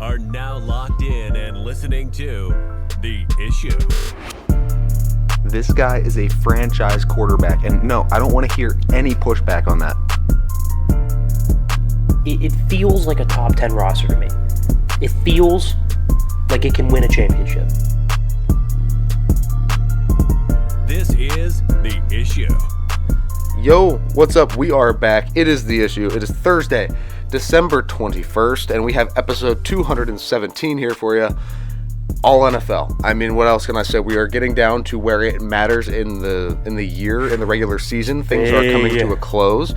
are now locked in and listening to The Issue. This guy is a franchise quarterback, and no, I don't want to hear any pushback on that. It feels like a top 10 roster to me. It feels like it can win a championship. This is The Issue. Yo, what's up? We are back. It is The Issue. It is Thursday, December 21st, and we have episode 217 here for you. All NFL. I mean, what else can I say? We are getting down to where it matters in the year, in the regular season. Things are coming to a close.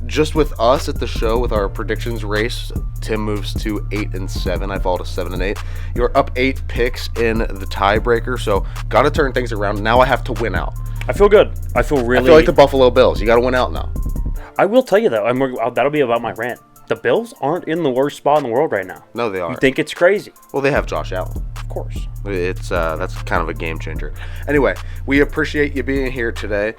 Just with us at the show, with our predictions race, Tim moves to 8-7. I fall to 7-8. You're up 8 picks in the tiebreaker, so got to turn things around. Now I have to win out. I feel good. I feel like the Buffalo Bills. You got to win out now. I will tell you, though, that'll be about my rant. The Bills aren't in the worst spot in the world right now. No, they are. You think it's crazy? Well, they have Josh Allen. Of course. It's that's kind of a game changer. Anyway, we appreciate you being here today.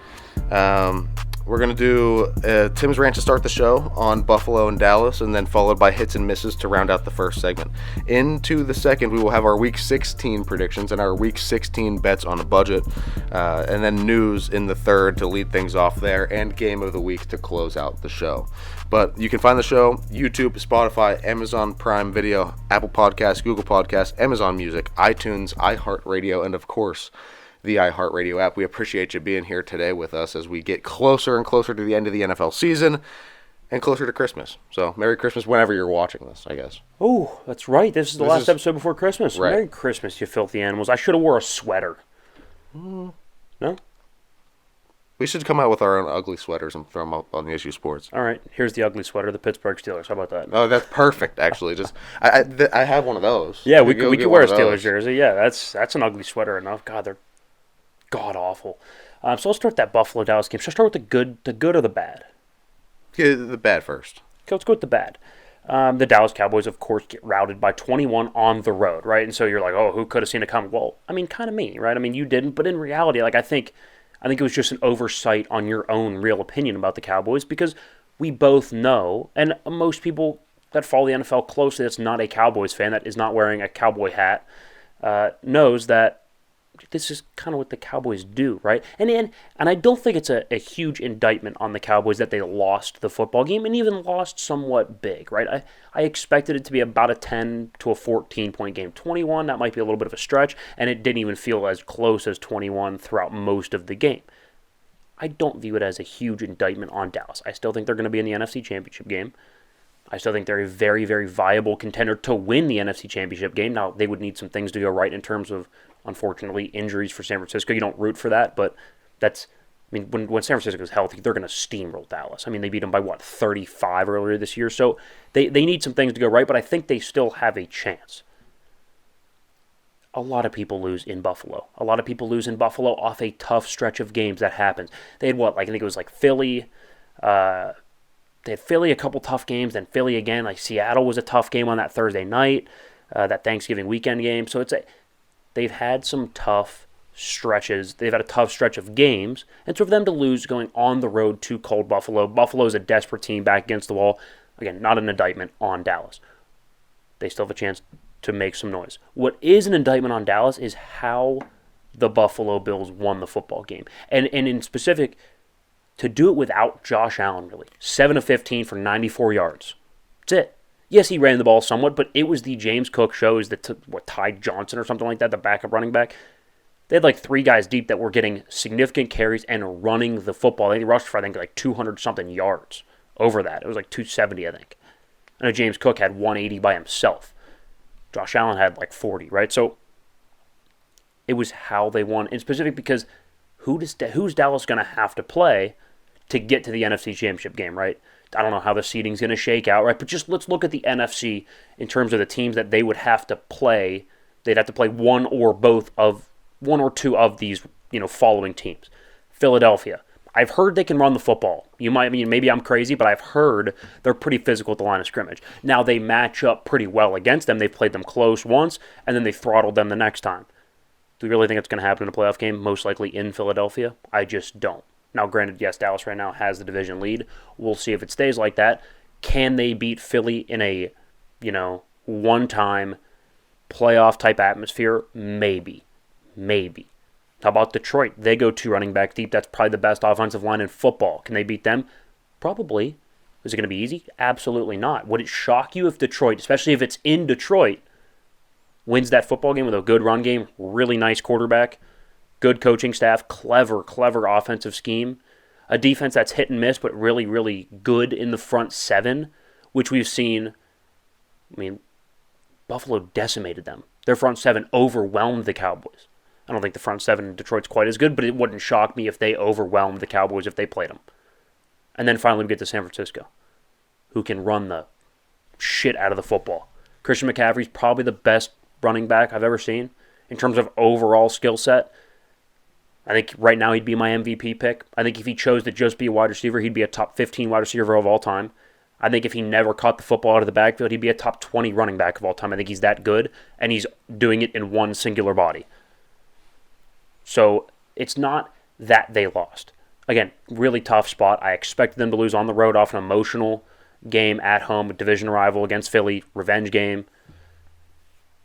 We're going to do Tim's rant to start the show on Buffalo and Dallas, and then followed by hits and misses to round out the first segment. Into the second, we will have our Week 16 predictions and our Week 16 bets on a budget, and then news in the third to lead things off there, and Game of the Week to close out the show. But you can find the show YouTube, Spotify, Amazon Prime Video, Apple Podcasts, Google Podcasts, Amazon Music, iTunes, iHeartRadio, and of course, the iHeartRadio app. We appreciate you being here today with us as we get closer and closer to the end of the NFL season and closer to Christmas. So, Merry Christmas whenever you're watching this, I guess. Oh, that's right. This is the last episode before Christmas. Right. Merry Christmas, you filthy animals. I should have wore a sweater. No? We should come out with our own ugly sweaters and throw them up on the Issue Sports. All right, here's the ugly sweater, the Pittsburgh Steelers. How about that? Oh, that's perfect, actually. Just I have one of those. Yeah, we could wear a Steelers jersey. Yeah, that's an ugly sweater enough. God, they're god-awful. So let's start that Buffalo-Dallas game. Should I start with the good or the bad? Yeah, the bad first. Okay, let's go with the bad. The Dallas Cowboys, of course, get routed by 21 on the road, right? And so you're like, oh, who could have seen it come? Well, I mean, kind of me, right? I mean, you didn't, but in reality, like I think it was just an oversight on your own real opinion about the Cowboys, because we both know, and most people that follow the NFL closely that's not a Cowboys fan, that is not wearing a Cowboy hat, knows that this is kind of what the Cowboys do, right? And I don't think it's a huge indictment on the Cowboys that they lost the football game and even lost somewhat big, right? I expected it to be about a 10 to a 14-point game. 21, that might be a little bit of a stretch, and it didn't even feel as close as 21 throughout most of the game. I don't view it as a huge indictment on Dallas. I still think they're going to be in the NFC Championship game. I still think they're a very, very viable contender to win the NFC Championship game. Now, they would need some things to go right in terms of, unfortunately, injuries for San Francisco. You don't root for that, but that's, I mean, when San Francisco is healthy, they're going to steamroll Dallas. I mean, they beat them by, 35 earlier this year. So they need some things to go right, but I think they still have a chance. A lot of people lose in Buffalo. A lot of people lose in Buffalo off a tough stretch of games that happens. They had I think it was like Philly. They had Philly a couple tough games, then Philly again. Like Seattle was a tough game on that Thursday night, that Thanksgiving weekend game. So they've had some tough stretches. They've had a tough stretch of games. And so for them to lose going on the road to cold Buffalo, Buffalo's a desperate team back against the wall. Again, not an indictment on Dallas. They still have a chance to make some noise. What is an indictment on Dallas is how the Buffalo Bills won the football game. And in specific, to do it without Josh Allen, really. 7 of 15 for 94 yards. That's it. Yes, he ran the ball somewhat, but it was the James Cook show. Is Ty Johnson or something like that, the backup running back? They had like 3 guys deep that were getting significant carries and running the football. They rushed for, I think, like 200-something yards over that. It was like 270, I think. I know James Cook had 180 by himself. Josh Allen had like 40, right? So it was how they won. In specific, because who's Dallas going to have to play to get to the NFC Championship game, right? I don't know how the seeding's going to shake out, right? But just let's look at the NFC in terms of the teams that they would have to play. They'd have to play one or two of these, following teams. Philadelphia. I've heard they can run the football. Maybe I'm crazy, but I've heard they're pretty physical at the line of scrimmage. Now they match up pretty well against them. They've played them close once, and then they throttled them the next time. Do we really think it's going to happen in a playoff game? Most likely in Philadelphia? I just don't. Now, granted, yes, Dallas right now has the division lead. We'll see if it stays like that. Can they beat Philly in a one-time playoff type atmosphere? Maybe. How about Detroit? They go 2 running back deep. That's probably the best offensive line in football. Can they beat them? Probably. Is it going to be easy? Absolutely not. Would it shock you if Detroit, especially if it's in Detroit, wins that football game with a good run game, really nice quarterback, good coaching staff, clever offensive scheme, a defense that's hit and miss but really, really good in the front 7, which we've seen. I mean, Buffalo decimated them. Their front 7 overwhelmed the Cowboys. I don't think the front 7 in Detroit's quite as good, but it wouldn't shock me if they overwhelmed the Cowboys if they played them. And then finally we get to San Francisco, who can run the shit out of the football. Christian McCaffrey's probably the best running back I've ever seen in terms of overall skill set. I think right now he'd be my MVP pick. I think if he chose to just be a wide receiver, he'd be a top 15 wide receiver of all time. I think if he never caught the football out of the backfield, he'd be a top 20 running back of all time. I think he's that good, and he's doing it in one singular body. So it's not that they lost. Again, really tough spot. I expected them to lose on the road off an emotional game at home, a division rival against Philly, revenge game.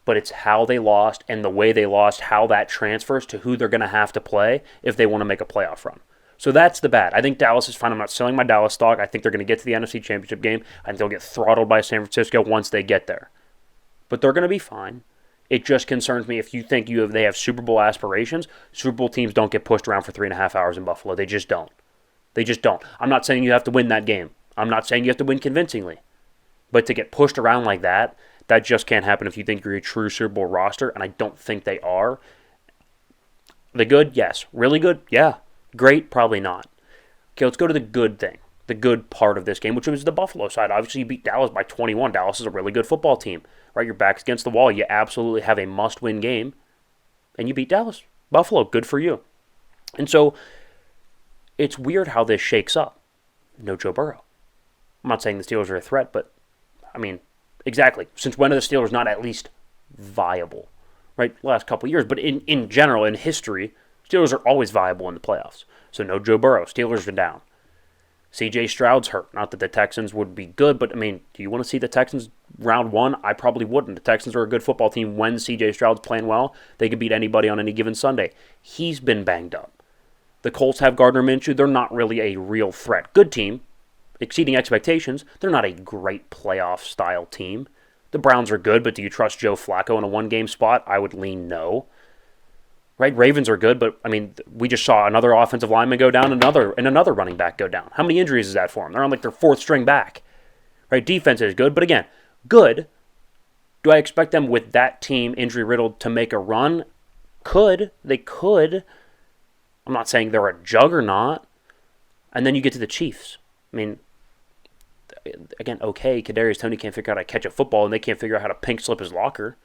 But it's how they lost and the way they lost, how that transfers to who they're going to have to play if they want to make a playoff run. So that's the bad. I think Dallas is fine. I'm not selling my Dallas stock. I think they're going to get to the NFC Championship game. I think they'll get throttled by San Francisco once they get there. But they're going to be fine. It just concerns me if you think they have Super Bowl aspirations. Super Bowl teams don't get pushed around for 3.5 hours in Buffalo. They just don't. I'm not saying you have to win that game. I'm not saying you have to win convincingly. But to get pushed around like that just can't happen if you think you're a true Super Bowl roster, and I don't think they are. The good? Yes. Really good? Yeah. Great? Probably not. Okay, let's go to the good thing. The good part of this game, which was the Buffalo side. Obviously, you beat Dallas by 21. Dallas is a really good football team. Right, your back's against the wall. You absolutely have a must-win game, and you beat Dallas. Buffalo, good for you. And so, it's weird how this shakes up. No Joe Burrow. I'm not saying the Steelers are a threat, but, I mean, exactly. Since when are the Steelers not at least viable? Right, last couple of years. But in general, in history, Steelers are always viable in the playoffs. So no Joe Burrow. Steelers are down. C.J. Stroud's hurt. Not that the Texans would be good, but, I mean, do you want to see the Texans round 1? I probably wouldn't. The Texans are a good football team when C.J. Stroud's playing well. They could beat anybody on any given Sunday. He's been banged up. The Colts have Gardner Minshew. They're not really a real threat. Good team, exceeding expectations. They're not a great playoff-style team. The Browns are good, but do you trust Joe Flacco in a one-game spot? I would lean no. Right, Ravens are good, but, I mean, we just saw another offensive lineman go down and another running back go down. How many injuries is that for them? They're on like their 4th string back. Right, defense is good, but again, good. Do I expect them with that team injury-riddled to make a run? They could. I'm not saying they're a juggernaut. And then you get to the Chiefs. I mean, again, okay, Kadarius Toney can't figure out how to catch a football, and they can't figure out how to pink slip his locker.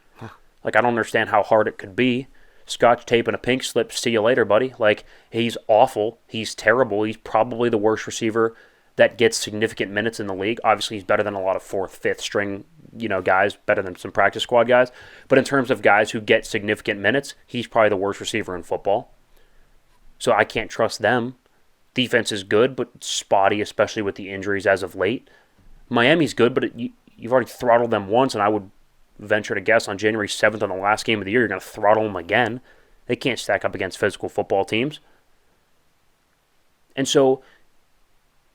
Like, I don't understand how hard it could be. Scotch tape and a pink slip, see you later, buddy. Like, he's awful. He's terrible. He's probably the worst receiver that gets significant minutes in the league. Obviously, he's better than a lot of 4th, 5th string, guys, better than some practice squad guys. But in terms of guys who get significant minutes, he's probably the worst receiver in football. So I can't trust them. Defense is good, but spotty, especially with the injuries as of late. Miami's good, but you've already throttled them once, and I would venture to guess on January 7th on the last game of the year, you're going to throttle them again. They can't stack up against physical football teams. And so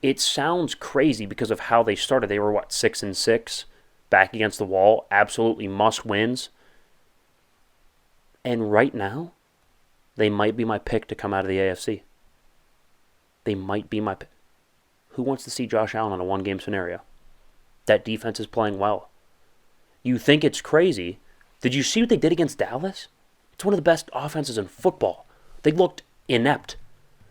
it sounds crazy because of how they started. They were, 6-6, back against the wall, absolutely must-wins. And right now, they might be my pick to come out of the AFC. They might be my pick. Who wants to see Josh Allen in a one-game scenario? That defense is playing well. You think it's crazy. Did you see what they did against Dallas? It's one of the best offenses in football. They looked inept.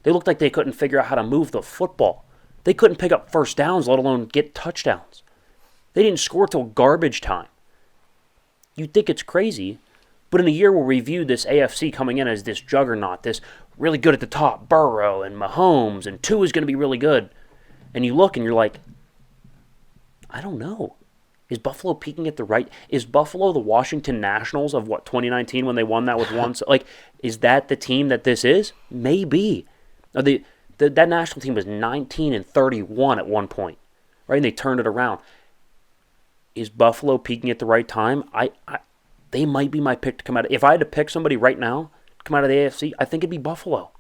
They looked like they couldn't figure out how to move the football. They couldn't pick up first downs, let alone get touchdowns. They didn't score till garbage time. You'd think it's crazy, but in a year where we viewed this AFC coming in as this juggernaut, this really good at the top, Burrow and Mahomes, and Tua is going to be really good, and you look and you're like, I don't know. Is Buffalo peaking at the right? Is Buffalo the Washington Nationals of 2019 when they won that with one? Is that the team that this is? Maybe. That national team was 19-31 at one point, right? And they turned it around. is Buffalo peaking at the right time? They might be my pick to come out. If I had to pick somebody right now to come out of the AFC, I think it'd be Buffalo.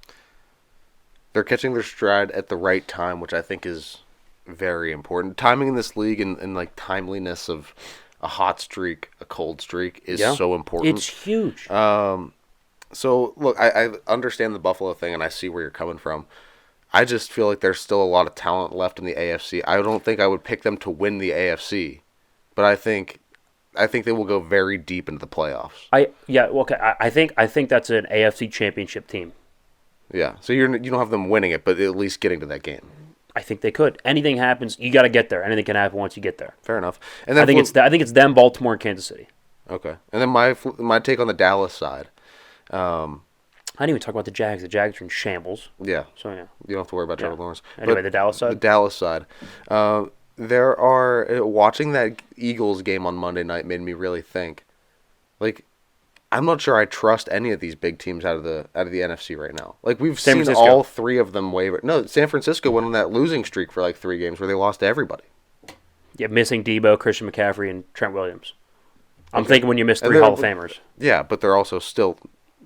They're catching their stride at the right time, which I think is very important. Timing in this league and like timeliness of a hot streak, a cold streak is so important. It's huge. So, look, I understand the Buffalo thing, and I see where you're coming from. I just feel like there's still a lot of talent left in the AFC. I don't think I would pick them to win the AFC, but I think they will go very deep into the playoffs. I think that's an AFC championship team. Yeah, so you don't have them winning it, but at least getting to that game. I think they could. Anything happens, you got to get there. Anything can happen once you get there. Fair enough. And then I think it's them, Baltimore, and Kansas City. Okay, and then my take on the Dallas side. I didn't even talk about the Jags. The Jags are in shambles. Yeah. So yeah, you don't have to worry about Trevor Lawrence. Anyway, but the Dallas side. The Dallas side. There are watching that Eagles game on Monday night made me really think. Like, I'm not sure I trust any of these big teams out of the NFC right now. Like, we've seen all three of them waver. No, San Francisco went on that losing streak for like 3 games where they lost to everybody. Yeah, missing Debo, Christian McCaffrey, and Trent Williams. I'm thinking when you miss 3 Hall of Famers. Yeah, but they're also still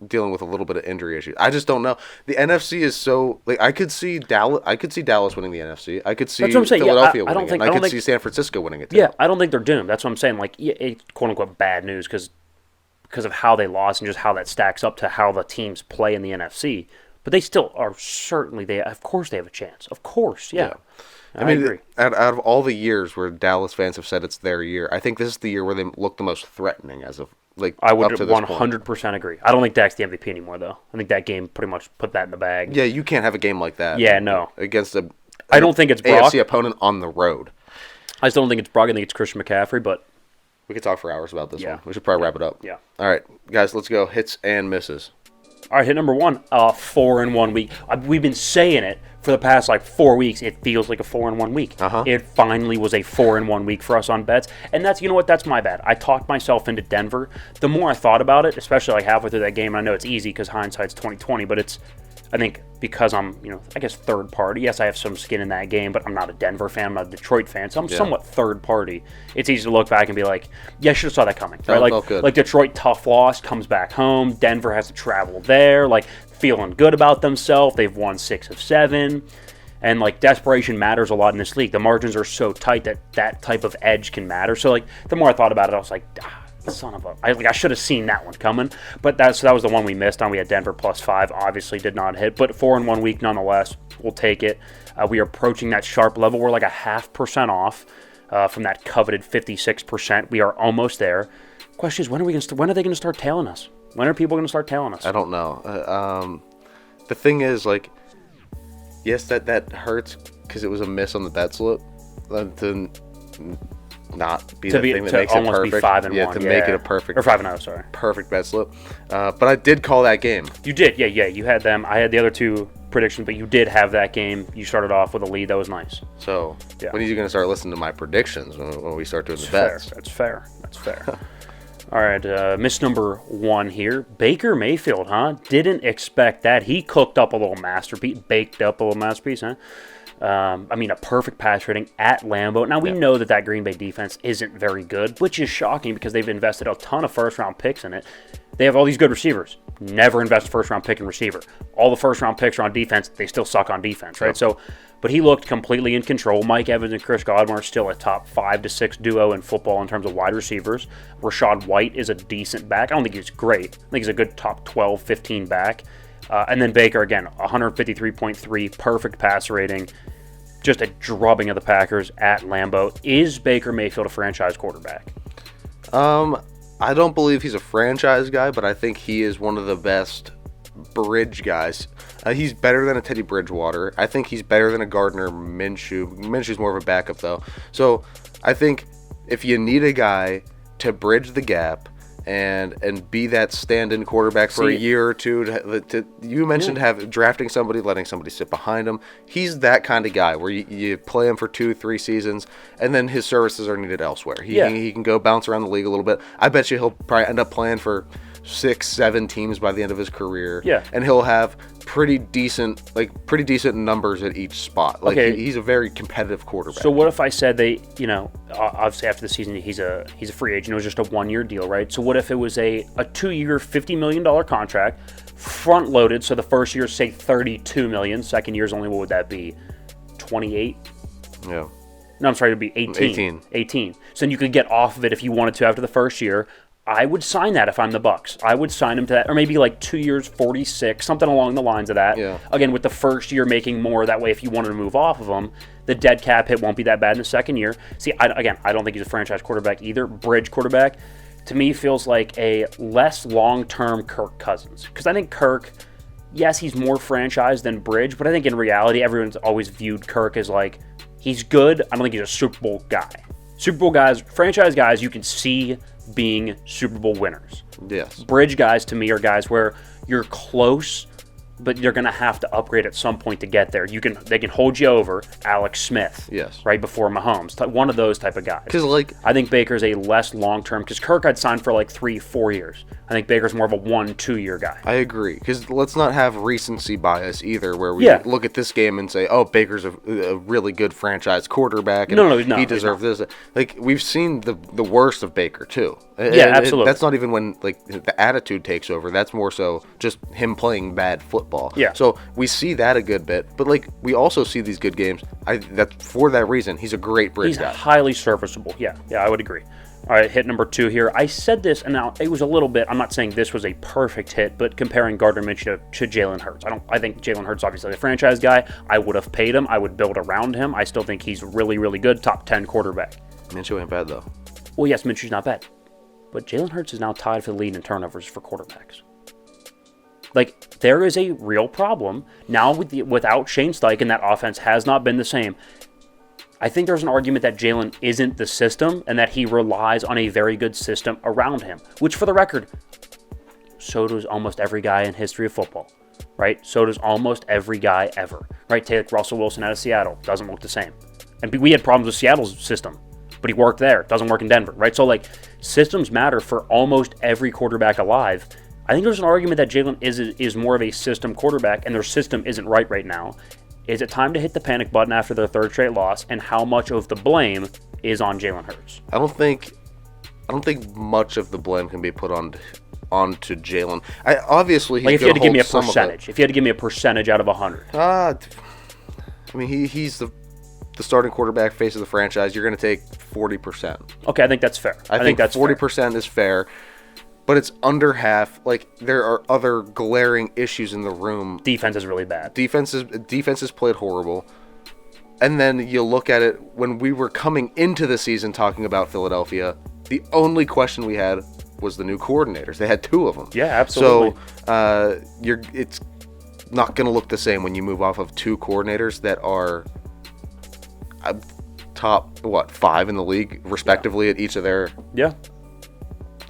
dealing with a little bit of injury issues. I just don't know. The NFC is so like I could see Dallas winning the NFC. I could see Philadelphia winning it. I could see San Francisco winning it too. Yeah, I don't think they're doomed. That's what I'm saying. Like, it's quote unquote bad news because of how they lost and just how that stacks up to how the teams play in the NFC. But they still are certainly of course they have a chance. Of course, yeah. I agree. Out of all the years where Dallas fans have said it's their year, I think this is the year where they look the most threatening as of like. I would 100% agree. I don't think Dak's the MVP anymore though. I think that game pretty much put that in the bag. Yeah, you can't have a game like that. Yeah, no. Against I don't think it's Brock. AFC opponent on the road. I still don't think it's Brock. I think it's Christian McCaffrey, but we could talk for hours about this one. We should probably wrap it up. Yeah. All right, guys, let's go. Hits and misses. All right, hit number 1, 4-1 week. We've been saying it for the past 4 weeks. It feels like a 4-1 week. It finally was a 4-1 week for us on bets, and that's that's my bad. I talked myself into Denver. The more I thought about it, especially halfway through that game, and I know it's easy because hindsight's 20/20, but I think because I'm I guess third party. Yes, I have some skin in that game, but I'm not a Denver fan. I'm a Detroit fan, so I'm somewhat third party. It's easy to look back and be like, yeah, I should have saw that coming. Right? Like Detroit, tough loss, comes back home. Denver has to travel there, feeling good about themselves. They've won 6 of 7. And desperation matters a lot in this league. The margins are so tight that type of edge can matter. So the more I thought about it, I was like, son of a... I should have seen that one coming. But that was the one we missed on. We had Denver +5. Obviously did not hit. But 4-1 week nonetheless. We'll take it. We are approaching that sharp level. We're 0.5% off from that coveted 56%. We are almost there. Question is, when are they going to start tailing us? When are people going to start tailing us? I don't know. The thing is, yes, that hurts because it was a miss on the bet slip. To not be the thing that makes it perfect. Be 5-1. Yeah, to make it a perfect. Or 5-0, sorry. Perfect bet slip. But I did call that game. You did, yeah. You had them. I had the other 2 predictions, but you did have that game. You started off with a lead. That was nice. So, when are you going to start listening to my predictions when we start doing the bets? That's fair. All right, miss number 1 here. Baker Mayfield, Didn't expect that. He cooked up a little masterpiece, baked up a little masterpiece, a perfect pass rating at Lambeau. Now, we know that Green Bay defense isn't very good, which is shocking because they've invested a ton of first-round picks in it. They have all these good receivers. Never invest a first-round pick in receiver. All the first-round picks are on defense. They still suck on defense, right? Yep. But he looked completely in control. Mike Evans and Chris Godwin are still a top 5 to 6 duo in football in terms of wide receivers. Rashad White is a decent back. I don't think he's great. I think he's a good top 12, 15 back. And then Baker, again, 153.3, perfect pass rating. Just a drubbing of the Packers at Lambeau. Is Baker Mayfield a franchise quarterback? I don't believe he's a franchise guy, but I think he is one of the best bridge guys. He's better than a Teddy Bridgewater. I think he's better than a Gardner Minshew. Minshew's more of a backup, though. So I think if you need a guy to bridge the gap and be that stand-in quarterback for a year or two, you mentioned drafting somebody, letting somebody sit behind him. He's that kind of guy where you play him for 2-3 seasons, and then his services are needed elsewhere. He can go bounce around the league a little bit. I bet you he'll probably end up playing for 6, 7 teams by the end of his career. Yeah. And he'll have pretty decent numbers at each spot. Like, Okay. he's a very competitive quarterback. So what if I said obviously after the season he's a free agent. It was just a 1-year deal, right? So what if it was a 2-year, $50 million contract, front loaded? So the first year, say $32 million. Second year's only, what would that be? 28. Yeah. No, I'm sorry, it'd be 18. So then you could get off of it if you wanted to after the first year. I would sign that if I'm the Bucks. I would sign him to that, or maybe like 2 years, 46, something along the lines of that. Yeah. Again, with the first year making more, that way if you wanted to move off of him, the dead cap hit won't be that bad in the second year. See, I don't think he's a franchise quarterback either. Bridge quarterback, to me, feels like a less long-term Kirk Cousins. Because I think Kirk, yes, he's more franchise than Bridge, but I think in reality, everyone's always viewed Kirk as like, he's good. I don't think he's a Super Bowl guy. Super Bowl guys, franchise guys, you can see being Super Bowl winners. Yes. Bridge guys, to me, are guys where you're close, but you're going to have to upgrade at some point to get there. They can hold you over. Alex Smith. Yes. Right before Mahomes. One of those type of guys. Because, like, I think Baker's a less long-term, because Kirk I'd signed for like 3-4 years. I think Baker's more of a 1-2 year guy. I agree. Because let's not have recency bias either, where we Yeah. look at this game and say, oh, Baker's a really good franchise quarterback. And No, he deserves this. Like, we've seen the worst of Baker, too. Yeah, absolutely. That's not even when, like, the attitude takes over. That's more so just him playing bad football. Yeah. So we see that a good bit. But, like, we also see these good games. For that reason, he's a great bridge He's guy. highly serviceable. Yeah, I would agree. All right, hit number 2 here. I said this, and now it was a little bit. I'm not saying this was a perfect hit, but comparing Gardner Minshew to Jalen Hurts. I think Jalen Hurts obviously a franchise guy. I would have paid him. I would build around him. I still think he's really, really good. Top 10 quarterback. Minshew ain't bad, though. Well, yes, Minshew's not bad, but Jalen Hurts is now tied for the lead in turnovers for quarterbacks. Like, there is a real problem now without Shane Steichen. That offense has not been the same. I think there's an argument that Jalen isn't the system and that he relies on a very good system around him, which, for the record, so does almost every guy in history of football, right? So does almost every guy ever, right? Take Russell Wilson out of Seattle. Doesn't look the same. And we had problems with Seattle's system, but he worked there. Doesn't work in Denver, right? So, like, systems matter for almost every quarterback alive. I think there's an argument that Jalen is more of a system quarterback, and their system isn't right now. Is it time to hit the panic button after their third straight loss, and how much of the blame is on Jalen Hurts? I don't think much of the blame can be put onto Jalen. Obviously, Like, if you had to give me a percentage, if you had to give me a percentage out of 100, I mean, he's the starting quarterback, face of the franchise. You're going to take 40%. okay, I think that's fair. I think that's 40% is fair. But it's under half. Like, there are other glaring issues in the room. Defense is really bad. Defenses played horrible. And then you look at it, when we were coming into the season talking about Philadelphia, the only question we had was the new coordinators. They had 2 of them. Yeah, absolutely. So it's not going to look the same when you move off of 2 coordinators that are top 5 in the league, respectively, at each of their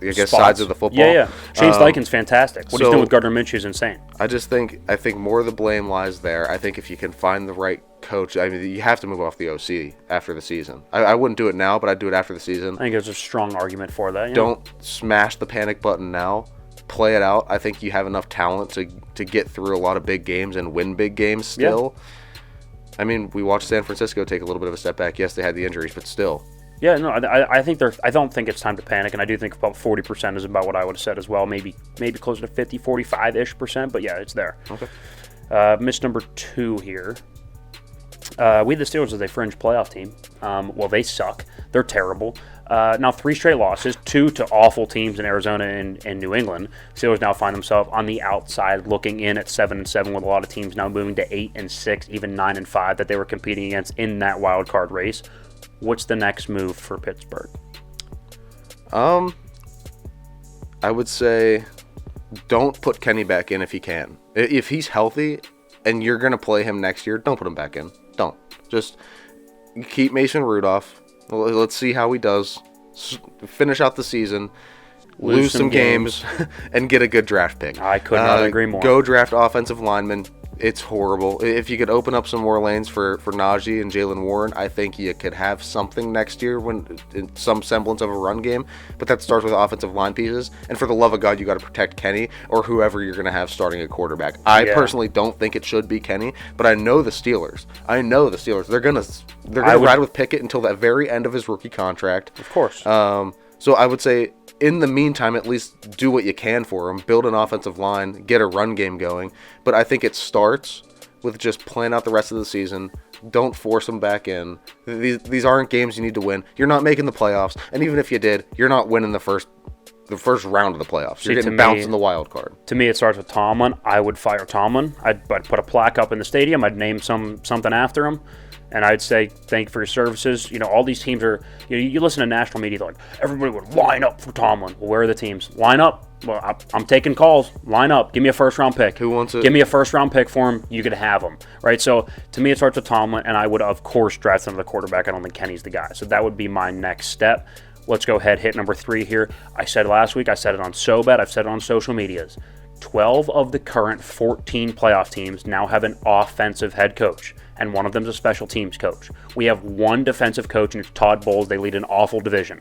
I guess spots. sides of the football. Yeah. Shane Steichen's fantastic. What he's so- doing with Gardner Minshew is insane. I think more of the blame lies there. I think if you can find the right coach, I mean, you have to move off the OC after the season. I wouldn't do it now, but I'd do it after the season. I think there's a strong argument for that. Yeah. Don't smash the panic button now. Play it out. I think you have enough talent to get through a lot of big games and win big games still. Yeah. I mean, we watched San Francisco take a little bit of a step back. Yes, they had the injuries, but still. Yeah, no, I think I don't think it's time to panic, and I do think about 40% is about what I would have said as well. Maybe closer to 50, 45-ish%, but yeah, it's there. Okay. Miss number 2 here. We had the Steelers as a fringe playoff team. Well, they suck. They're terrible. Now 3 straight losses, 2 to awful teams in Arizona and New England. Steelers now find themselves on the outside looking in at 7-7, with a lot of teams now moving to 8-6, even 9-5 that they were competing against in that wild card race. What's the next move for Pittsburgh? I would say don't put Kenny back in if he can. If he's healthy and you're going to play him next year, don't put him back in. Don't. Just keep Mason Rudolph. Let's see how he does. Finish out the season. Lose some games and get a good draft pick. I could not agree more. Go draft offensive linemen. It's horrible. If you could open up some more lanes for Najee and Jalen Warren, I think you could have something next year when in some semblance of a run game. But that starts with offensive line pieces. And for the love of God, you got to protect Kenny or whoever you're going to have starting a quarterback. I personally don't think it should be Kenny, but I know the Steelers. They're gonna ride with Pickett until the very end of his rookie contract. Of course. So I would say, in the meantime, at least do what you can for him. Build an offensive line, get a run game going. But I think it starts with just playing out the rest of the season. Don't force them back in. These aren't games you need to win. You're not making the playoffs, and even if you did, you're not winning the first round of the playoffs. You're getting bounced in the wild card. To me, it starts with Tomlin. I would fire Tomlin. I'd put a plaque up in the stadium. I'd name something after him. And I'd say, thank you for your services. All these teams are, you listen to national media, they're like, everybody would line up for Tomlin. Well, where are the teams? Line up. Well, I'm taking calls. Line up. Give me a first-round pick. Who wants it? Give me a first-round pick for him. You could have him, right? So, to me, it starts with Tomlin, and I would, of course, draft another quarterback. I don't think Kenny's the guy. So, that would be my next step. Let's go ahead, hit number 3 here. I said last week, I said it on Sobet, I've said it on social medias. 12 of the current 14 playoff teams now have an offensive head coach, and one of them is a special teams coach. We have one defensive coach, and it's Todd Bowles. They lead an awful division.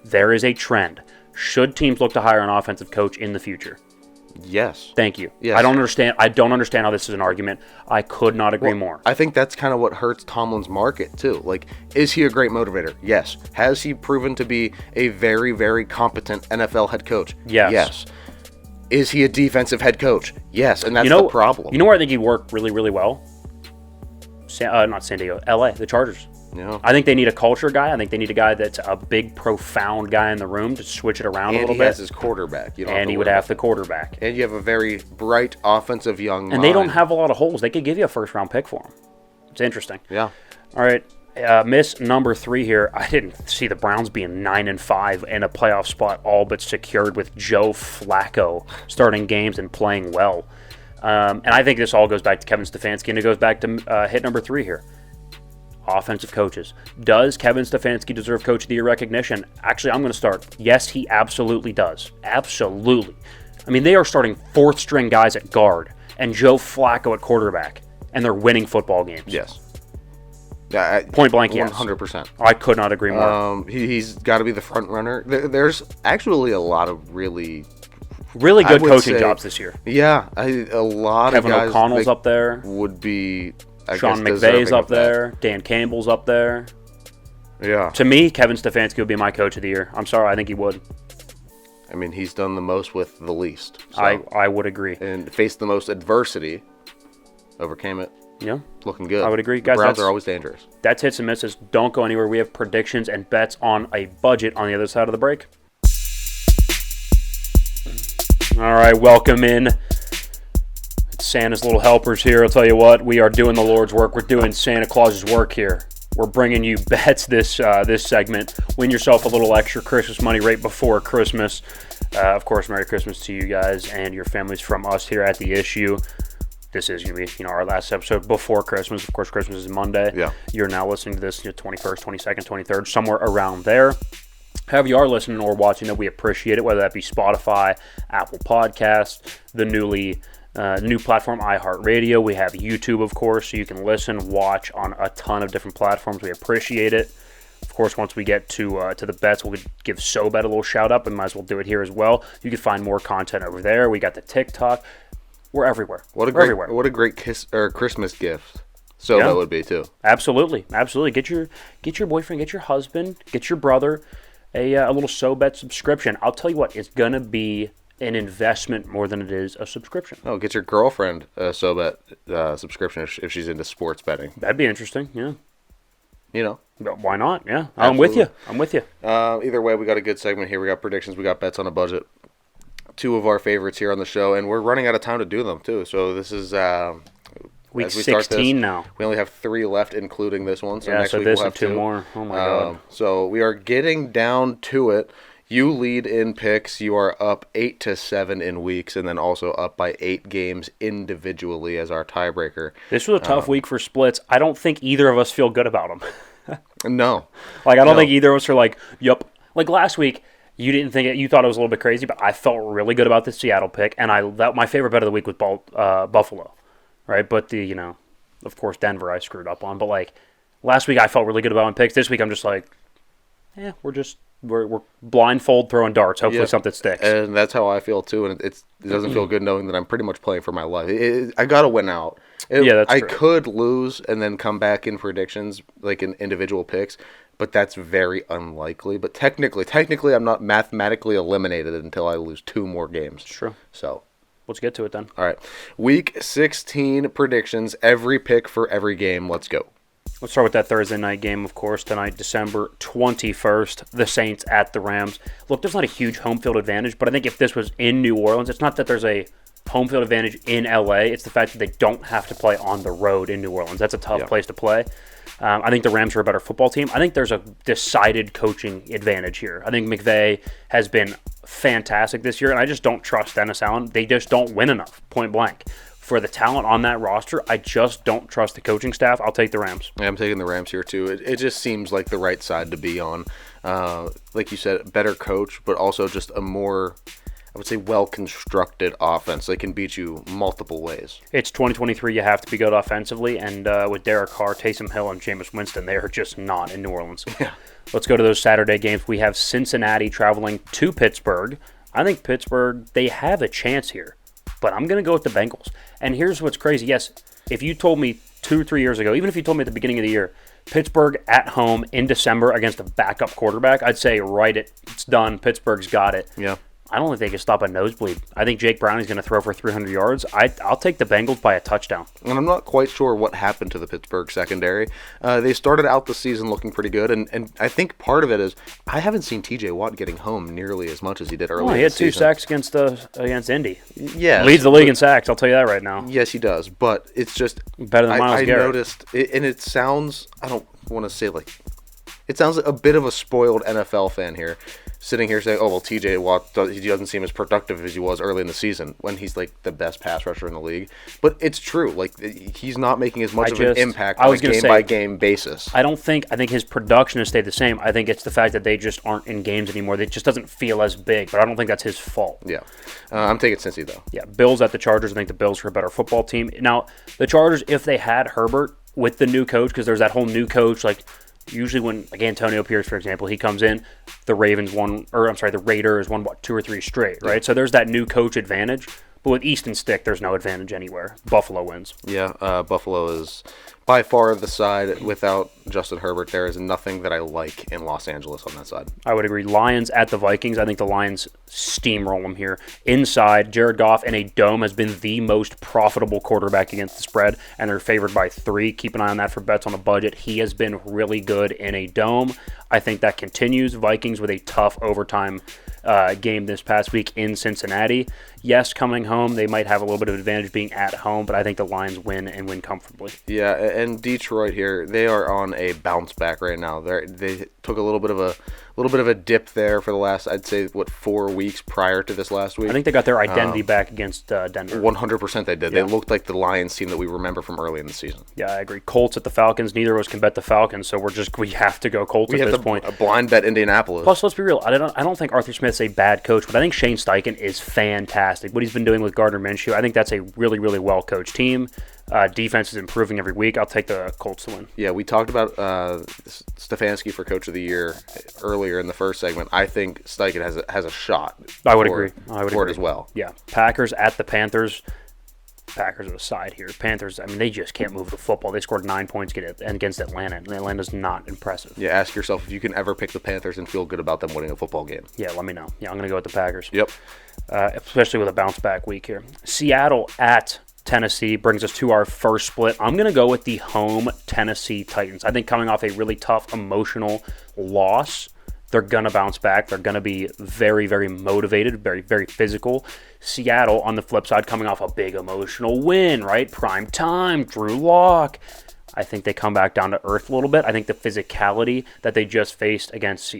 There is a trend. Should teams look to hire an offensive coach in the future? Yes. Thank you. Yes. I don't understand how this is an argument. I could not agree more. I think that's kind of what hurts Tomlin's market, too. Like, is he a great motivator? Yes. Has he proven to be a very, very competent NFL head coach? Yes. Is he a defensive head coach? Yes, and that's the problem. You know where I think he'd work really, really well? Not San Diego, LA, the Chargers. Yeah. I think they need a culture guy. I think they need a guy that's a big, profound guy in the room to switch it around a little bit. And he has his quarterback. And he would have the quarterback. And you have a very bright offensive young mind. And they don't have a lot of holes. They could give you a first-round pick for him. It's interesting. Yeah. All right. Miss number 3 here. I didn't see the Browns being 9-5 and a playoff spot all but secured with Joe Flacco starting games and playing well. And I think this all goes back to Kevin Stefanski, and it goes back to hit number 3 here. Offensive coaches. Does Kevin Stefanski deserve Coach of the Year recognition? Actually, I'm going to start. Yes, he absolutely does. Absolutely. I mean, they are starting 4th-string guys at guard and Joe Flacco at quarterback, and they're winning football games. Yes. Point blank, yes. 100%. I could not agree more. He's got to be the front runner. There's actually a lot of really good coaching jobs this year. Yeah, a lot Kevin of guys. O'Connell's up there. Would be. Sean McVay's up there. Dan Campbell's up there. Yeah. To me, Kevin Stefanski would be my Coach of the Year. I'm sorry, I think he would. I mean, he's done the most with the least. So. I would agree. And faced the most adversity. Overcame it. Yeah. Looking good. I would agree. The Guys, Browns are always dangerous. That's hits and misses. Don't go anywhere. We have predictions and bets on a budget on the other side of the break. All right, welcome in. It's Santa's little helpers here. I'll tell you what, we are doing the Lord's work. We're doing Santa Claus's work here. We're bringing you bets this segment. Win yourself a little extra Christmas money right before Christmas. Of course, Merry Christmas to you guys and your families from us here at The Issue. This is going to be, our last episode before Christmas. Of course, Christmas is Monday. Yeah. You're now listening to this 21st, 22nd, 23rd, somewhere around there. However you are listening or watching it, we appreciate it, whether that be Spotify, Apple Podcasts, the new platform iHeartRadio. We have YouTube, of course, so you can listen, watch on a ton of different platforms. We appreciate it. Of course, once we get to the bets, we'll give Sobet a little shout-out. We might as well do it here as well. You can find more content over there. We got the TikTok. We're everywhere. What a great Christmas gift. So that would be too. Absolutely. Get your boyfriend, get your husband, get your brother a little Sobet subscription. I'll tell you what, it's gonna be an investment more than it is a subscription. Oh, get your girlfriend a Sobet subscription if she's into sports betting. That'd be interesting. Yeah. But why not? Yeah. Absolutely. I'm with you. Either way, we got a good segment here. We got predictions. We got bets on a budget. 2 of our favorites here on the show, and we're running out of time to do them too. So this is week 16 now. We only have 3 left, inclling this one. So next so week this we'll have and 2 more. Oh my god! So we are getting down to it. You lead in picks. You are up 8-7 in weeks, and then also up by 8 games individually as our tiebreaker. This was a tough week for splits. I don't think either of us feel good about them. No. I don't think either of us are like, yup. Like last week. You didn't think it. You thought it was a little bit crazy, but I felt really good about the Seattle pick, and my favorite bet of the week was Buffalo. right? But of course, Denver I screwed up on. But like last week, I felt really good about my picks. This week, I'm just like, we're blindfold throwing darts. Hopefully, something sticks. And that's how I feel too. And it doesn't feel good knowing that I'm pretty much playing for my life. I gotta win out. That's I true. could lose and then come back in predictions, like in individual picks, but that's very unlikely. But technically, I'm not mathematically eliminated until I lose 2 more games. True. So Let's get to it then. all right, Week 16 predictions. Every pick for every game. Let's go. Let's start with that Thursday night game, of course, tonight, December 21st, the Saints at the Rams. Look, there's not a huge home field advantage, but I think if this was in New Orleans, it's not that there's a home field advantage in LA. It's the fact that they don't have to play on the road in New Orleans. That's a tough place to play. I think the Rams are a better football team. I think there's a decided coaching advantage here. I think McVay has been fantastic this year, and I just don't trust Dennis Allen. They just don't win enough, point blank. For the talent on that roster, I just don't trust the coaching staff. I'll take the Rams. Yeah, I'm taking the Rams here too. It just seems like the right side to be on. Like you said, better coach, but also just a more, I would say, well-constructed offense. They can beat you multiple ways. It's 2023. You have to be good offensively, and with Derek Carr, Taysom Hill, and Jameis Winston, they are just not in New Orleans. Yeah. Let's go to those Saturday games. We have Cincinnati traveling to Pittsburgh. I think Pittsburgh, they have a chance here, but I'm going to go with the Bengals. And here's what's crazy. Yes, if you told me 2 or 3 years ago, even if you told me at the beginning of the year, Pittsburgh at home in December against a backup quarterback, I'd say, it's done. Pittsburgh's got it. Yeah. I don't think they can stop a nosebleed. I think Jake Browning's going to throw for 300 yards. I'll take the Bengals by a touchdown. And I'm not quite sure what happened to the Pittsburgh secondary. They started out the season looking pretty good, and I think part of it is I haven't seen T.J. Watt getting home nearly as much as he did earlier. He had in the 2 season. sacks against Indy. Yeah, Leads the league in sacks, I'll tell you that right now. Yes, he does, but it's just Better than Myles I Garrett. noticed, and it sounds, I don't want to say it sounds like a bit of a spoiled NFL fan here, sitting here saying, oh, well, T.J. Watt, he doesn't seem as productive as he was early in the season when he's like the best pass rusher in the league. But it's true. Like, he's not making as much of an impact on a game-by-game basis. I think his production has stayed the same. I think it's the fact that they just aren't in games anymore. It just doesn't feel as big, but I don't think that's his fault. Yeah. I'm taking Cincy, though. Yeah, Bills at the Chargers. I think the Bills are a better football team. Now, the Chargers, if they had Herbert with the new coach, because there's that whole new coach, usually when, Antonio Pierce, for example, he comes in, the Raiders won 2 or 3 straight, right? Yeah. So there's that new coach advantage. But with Easton Stick, there's no advantage anywhere. Buffalo wins. Yeah, Buffalo is by far the side without Justin Herbert. There is nothing that I like in Los Angeles on that side. I would agree. Lions at the Vikings. I think the Lions steamroll them here. Inside, Jared Goff in a dome has been the most profitable quarterback against the spread, and they're favored by 3. Keep an eye on that for bets on the budget. He has been really good in a dome. I think that continues. Vikings with a tough overtime game this past week in Cincinnati. Yes, coming home, they might have a little bit of advantage being at home, but I think the Lions win and win comfortably. Yeah, and Detroit here, they are on a bounce back right now. They took a little bit of a dip there for the last, I'd say, 4 weeks prior to this last week. I think they got their identity back against Denver. 100% they did. Yeah. They looked like the Lions team that we remember from early in the season. Yeah, I agree. Colts at the Falcons. Neither of us can bet the Falcons, so we have to go Colts at this point. A blind bet Indianapolis. Plus, let's be real. I don't think Arthur Smith's a bad coach, but I think Shane Steichen is fantastic. What he's been doing with Gardner Minshew, I think that's a really, really well-coached team. Defense is improving every week. I'll take the Colts to win. Yeah, we talked about Stefanski for Coach of the Year earlier in the first segment. I think Steichen has a shot. I would agree. For it as well. Yeah, Packers at the Panthers. Packers are aside here. Panthers, they just can't move the football. They scored 9 points against Atlanta, and Atlanta's not impressive. Yeah, ask yourself if you can ever pick the Panthers and feel good about them winning a football game. Yeah, let me know. Yeah, I'm going to go with the Packers. Yep. Especially with a bounce-back week here. Seattle at Tennessee brings us to our first split. I'm going to go with the home Tennessee Titans. I think coming off a really tough emotional loss, they're going to bounce back. They're going to be very, very motivated, very, very physical. Seattle, on the flip side, coming off a big emotional win, right? Prime time, Drew Lock. I think they come back down to earth a little bit. I think the physicality that they just faced against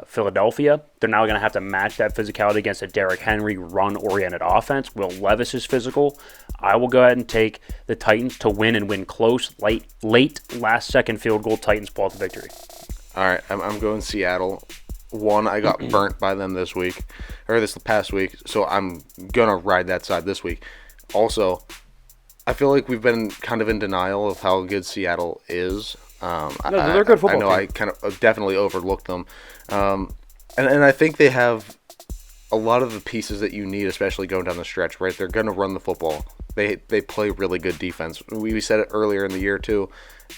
Philadelphia, they're now going to have to match that physicality against a Derrick Henry run-oriented offense. Will Levis is physical. I will go ahead and take the Titans to win and win close, late last-second field goal. Titans pull out the victory. All right, I'm going Seattle. I got burnt by them this past week, so I'm going to ride that side this week. Also, I feel like we've been kind of in denial of how good Seattle is. No, they're a good football I know team. I kind of definitely overlooked them. And I think they have a lot of the pieces that you need, especially going down the stretch, right? They're going to run the football. They play really good defense. We said it earlier in the year, too.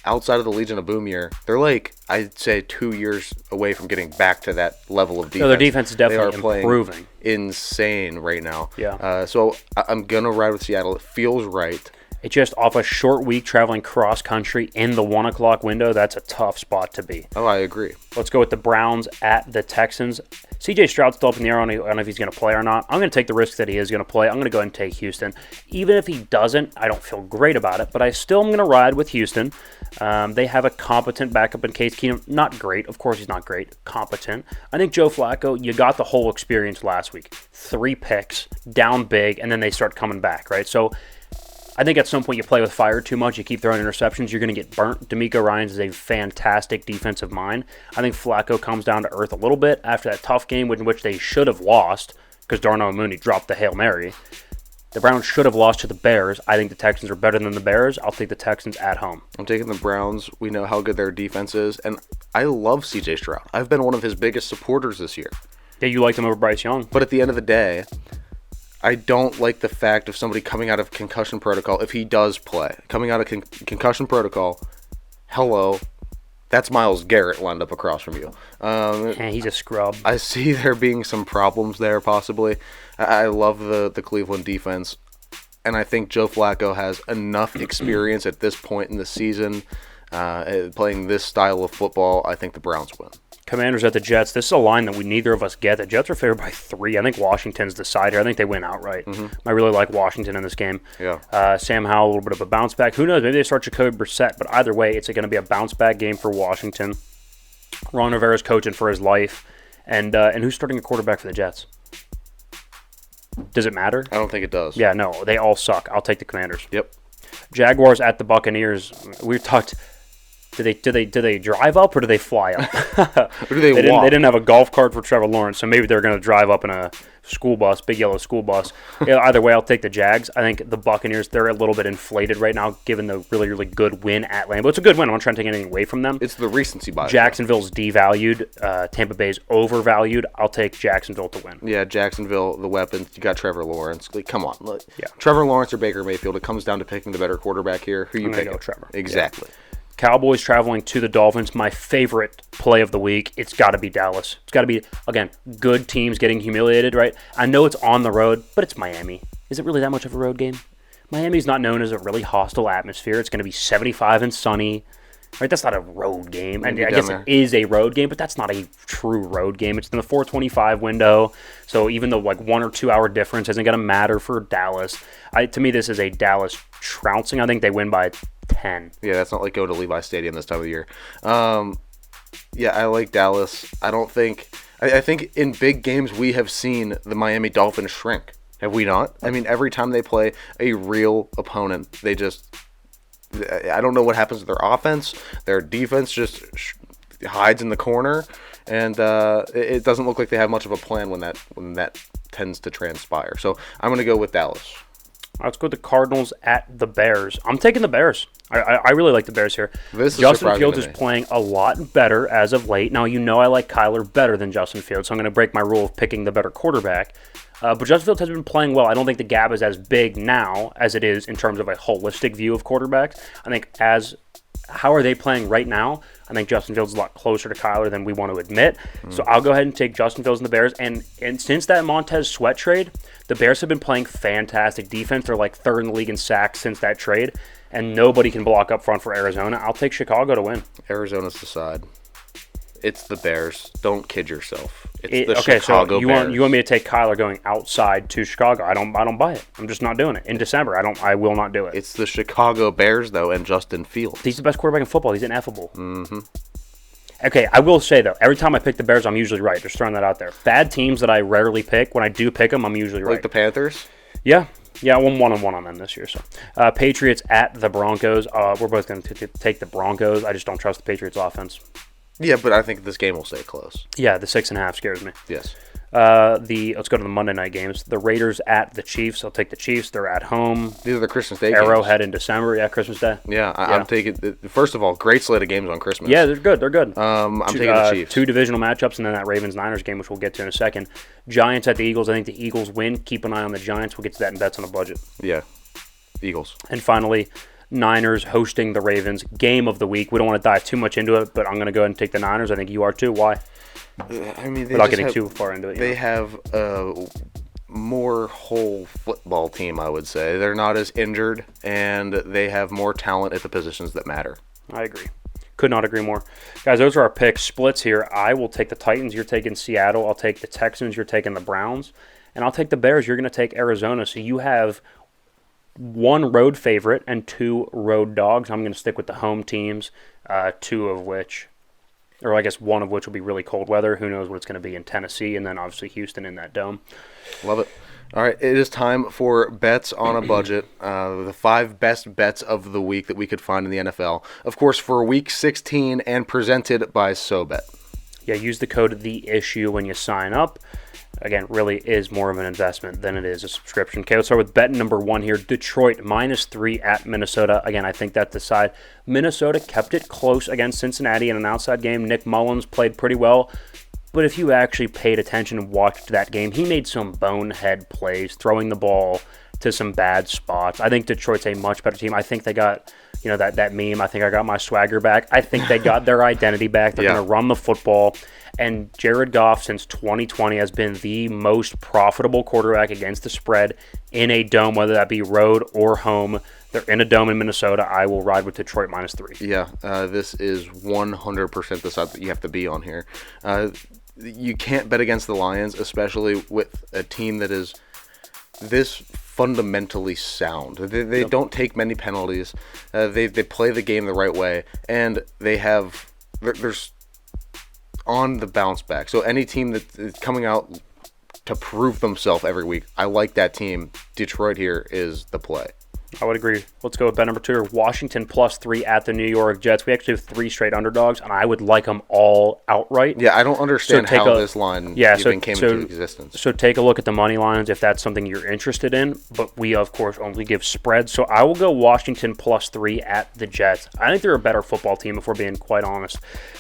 Outside of the Legion of Boom year, they're like, I'd say 2 years away from getting back to that level of defense. No, their defense is definitely improving. Playing insane right now. Yeah. So I'm going to ride with Seattle. It feels right. It's just off a short week traveling cross country in the 1 o'clock window. That's a tough spot to be. Oh, I agree. Let's go with the Browns at the Texans. C.J. Stroud's still up in the air. I don't know if he's going to play or not. I'm going to take the risk that he is going to play. I'm going to go ahead and take Houston. Even if he doesn't, I don't feel great about it, but I still am going to ride with Houston. They have a competent backup in Case Keenum. Not great. Of course he's not great. Competent. I think Joe Flacco, you got the whole experience last week. 3 picks, down big, and then they start coming back, right? So I think at some point you play with fire too much, you keep throwing interceptions, you're going to get burnt. DeMeco Ryans is a fantastic defensive mind. I think Flacco comes down to earth a little bit after that tough game in which they should have lost because Darnell Mooney dropped the Hail Mary. The Browns should have lost to the Bears. I think the Texans are better than the Bears. I'll take the Texans at home. I'm taking the Browns. We know how good their defense is, and I love C.J. Stroud. I've been one of his biggest supporters this year. Yeah, you liked him over Bryce Young. But at the end of the day, I don't like the fact of somebody coming out of concussion protocol, if he does play, coming out of concussion protocol, hello, that's Myles Garrett lined up across from you. And he's a scrub. I see there being some problems there, possibly. I love the Cleveland defense, and I think Joe Flacco has enough experience at this point in the season playing this style of football. I think the Browns win. Commanders at the Jets. This is a line that neither of us get. The Jets are favored by 3. I think Washington's the side here. I think they win outright. I really like Washington in this game. Yeah. Sam Howell, a little bit of a bounce back. Who knows? Maybe they start Jacoby Brissett. But either way, it's going to be a bounce back game for Washington. Ron Rivera's coaching for his life. And who's starting a quarterback for the Jets? Does it matter? I don't think it does. Yeah, no. They all suck. I'll take the Commanders. Yep. Jaguars at the Buccaneers. We've talked. Do they drive up or do they fly up? Or do they walk? They didn't have a golf cart for Trevor Lawrence, so maybe they're going to drive up in a school bus, big yellow school bus. Either way, I'll take the Jags. I think the Buccaneers, they're a little bit inflated right now, given the really, really good win at Lambeau. It's a good win. I'm not trying to take anything away from them. It's the recency bias. Jacksonville's devalued. Tampa Bay's overvalued. I'll take Jacksonville to win. Yeah, Jacksonville, the weapons. You got Trevor Lawrence. Like, come on. Look. Yeah. Trevor Lawrence or Baker Mayfield. It comes down to picking the better quarterback here. Who you gonna pick? go Trevor. Exactly. Yeah. Cowboys traveling to the Dolphins. My favorite play of the week. It's got to be Dallas. It's got to be, again, good teams getting humiliated, right? I know it's on the road, but it's Miami. Is it really that much of a road game? Miami's not known as a really hostile atmosphere. It's going to be 75 and sunny, right? That's not a road game. And I guess it is a road game, but that's not a true road game. It's in the 4:25 window, so even the 1 or 2 hour difference isn't going to matter for Dallas. To me, this is a Dallas trouncing. I think they win by 10. Yeah, that's not like go to Levi Stadium this time of the year. Yeah, I like Dallas. I think in big games we have seen the Miami Dolphins shrink. Have we not? I mean, every time they play a real opponent, they just... I don't know what happens to their offense. Their defense just hides in the corner, and it doesn't look like they have much of a plan when that tends to transpire. So I'm going to go with Dallas. Let's go with the Cardinals at the Bears. I'm taking the Bears. I really like the Bears here. Justin Fields is playing a lot better as of late. Now, I like Kyler better than Justin Fields, so I'm going to break my rule of picking the better quarterback. But Justin Fields has been playing well. I don't think the gap is as big now as it is in terms of a holistic view of quarterbacks. I think how are they playing right now? I think Justin Fields is a lot closer to Kyler than we want to admit. So I'll go ahead and take Justin Fields and the Bears. And since that Montez Sweat trade, the Bears have been playing fantastic defense. They're like 3rd in the league in sacks since that trade. And nobody can block up front for Arizona. I'll take Chicago to win. Arizona's the side. It's the Bears. Don't kid yourself. So you Bears. want me to take Kyler going outside to Chicago? I don't buy it. I'm just not doing it. In December, I will not do it. It's the Chicago Bears, though, and Justin Fields. He's the best quarterback in football. He's ineffable. Mm-hmm. Okay, I will say, though, every time I pick the Bears, I'm usually right. Just throwing that out there. Bad teams that I rarely pick, when I do pick them, I'm usually right. Like the Panthers? Yeah, I'm 1-1 on them this year. So, Patriots at the Broncos. We're both going to take the Broncos. I just don't trust the Patriots offense. Yeah, but I think this game will stay close. Yeah, the 6.5 scares me. Yes. Let's go to the Monday night games. The Raiders at the Chiefs. I'll take the Chiefs. They're at home. These are the Christmas Day Arrowhead games. in December. Yeah, Christmas Day. Yeah, I'm taking. First of all, great slate of games on Christmas. Yeah, they're good. They're good. I'm taking the Chiefs. 2 divisional matchups, and then that Ravens-Niners game, which we'll get to in a second. Giants at the Eagles. I think the Eagles win. Keep an eye on the Giants. We'll get to that in bets on the budget. Yeah, Eagles. And finally, Niners hosting the Ravens. Game of the week. We don't want to dive too much into it, but I'm going to go ahead and take the Niners. I think you are too. Why? I mean, without getting too far into it. They have a more whole football team, I would say. They're not as injured, and they have more talent at the positions that matter. I agree. Could not agree more. Guys, those are our picks. Splits here. I will take the Titans. You're taking Seattle. I'll take the Texans. You're taking the Browns. And I'll take the Bears. You're going to take Arizona. So you have 1 road favorite and 2 road dogs. I'm going to stick with the home teams, 2 of which, or I guess 1 of which will be really cold weather. Who knows what it's going to be in Tennessee, and then obviously Houston in that dome. Love it. All right, it is time for bets on a budget. The 5 best bets of the week that we could find in the NFL. Of course, for week 16 and presented by Sobet. Yeah, use the code THEISSUE when you sign up. Again, really is more of an investment than it is a subscription. Okay, let's start with bet number 1 here. Detroit -3 at Minnesota. Again, I think that's the side. Minnesota kept it close against Cincinnati in an outside game. Nick Mullins played pretty well. But if you actually paid attention and watched that game, he made some bonehead plays, throwing the ball to some bad spots. I think Detroit's a much better team. I think they got, that meme, I think I got my swagger back. I think they got their identity back. They're going to run the football. And Jared Goff, since 2020, has been the most profitable quarterback against the spread in a dome, whether that be road or home. They're in a dome in Minnesota. I will ride with Detroit -3. Yeah, this is 100% the side that you have to be on here. You can't bet against the Lions, especially with a team that is this fundamentally sound. They don't take many penalties. They play the game the right way, and there's on the bounce back. So any team that is coming out to prove themselves every week, I like that team. Detroit here is the play. I would agree. Let's go with bet number 2. Washington +3 at the New York Jets. We actually have 3 straight underdogs, and I would like them all outright. Yeah, I don't understand how this line even came into existence. So take a look at the money lines if that's something you're interested in. But we, of course, only give spreads. So I will go Washington +3 at the Jets. I think they're a better football team, if we're being quite honest.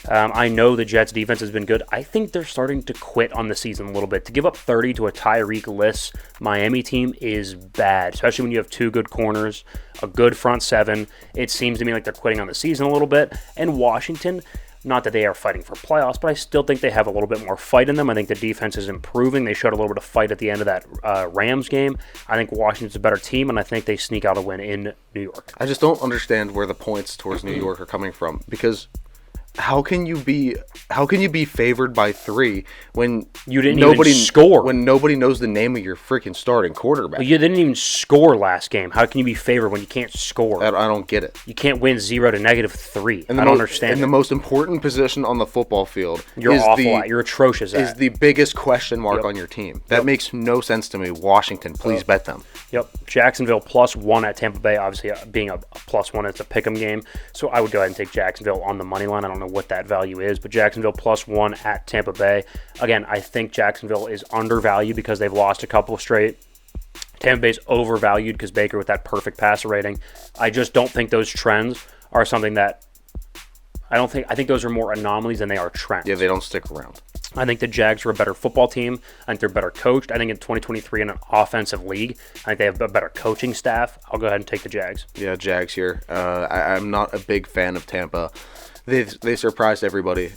I know the Jets' defense has been good. I think they're starting to quit on the season a little bit. To give up 30 to a Tyreek List Miami team is bad, especially when you have 2 good corners, a good front 7. It seems to me like they're quitting on the season a little bit. And Washington, not that they are fighting for playoffs, but I still think they have a little bit more fight in them. I think the defense is improving. They showed a little bit of fight at the end of that Rams game. I think Washington's a better team, and I think they sneak out a win in New York. I just don't understand where the points towards New York are coming from, because how can you be favored by 3 when you didn't even score? When nobody knows the name of your freaking starting quarterback. Well, you didn't even score last game. How can you be favored when you can't score? I don't get it. You can't win 0 to -3. I don't understand. And the most important position on the football field, you're awful at. You're atrocious at. Is the biggest question mark on your team. That makes no sense to me. Washington, please bet them. Yep. Jacksonville +1 at Tampa Bay. Obviously, being a +1, it's a pick'em game. So I would go ahead and take Jacksonville on the money line. I don't know what that value is, but Jacksonville +1 at Tampa Bay. Again, I think Jacksonville is undervalued because they've lost a couple straight. Tampa Bay's overvalued because Baker with that perfect passer rating. I just don't think those trends are something that I think those are more anomalies than they are trends. Yeah, they don't stick around. I think the Jags are a better football team. I think they're better coached. I think in 2023 in an offensive league, I think they have a better coaching staff. I'll go ahead and take the Jags. Yeah, Jags here. I'm not a big fan of Tampa. They surprised everybody.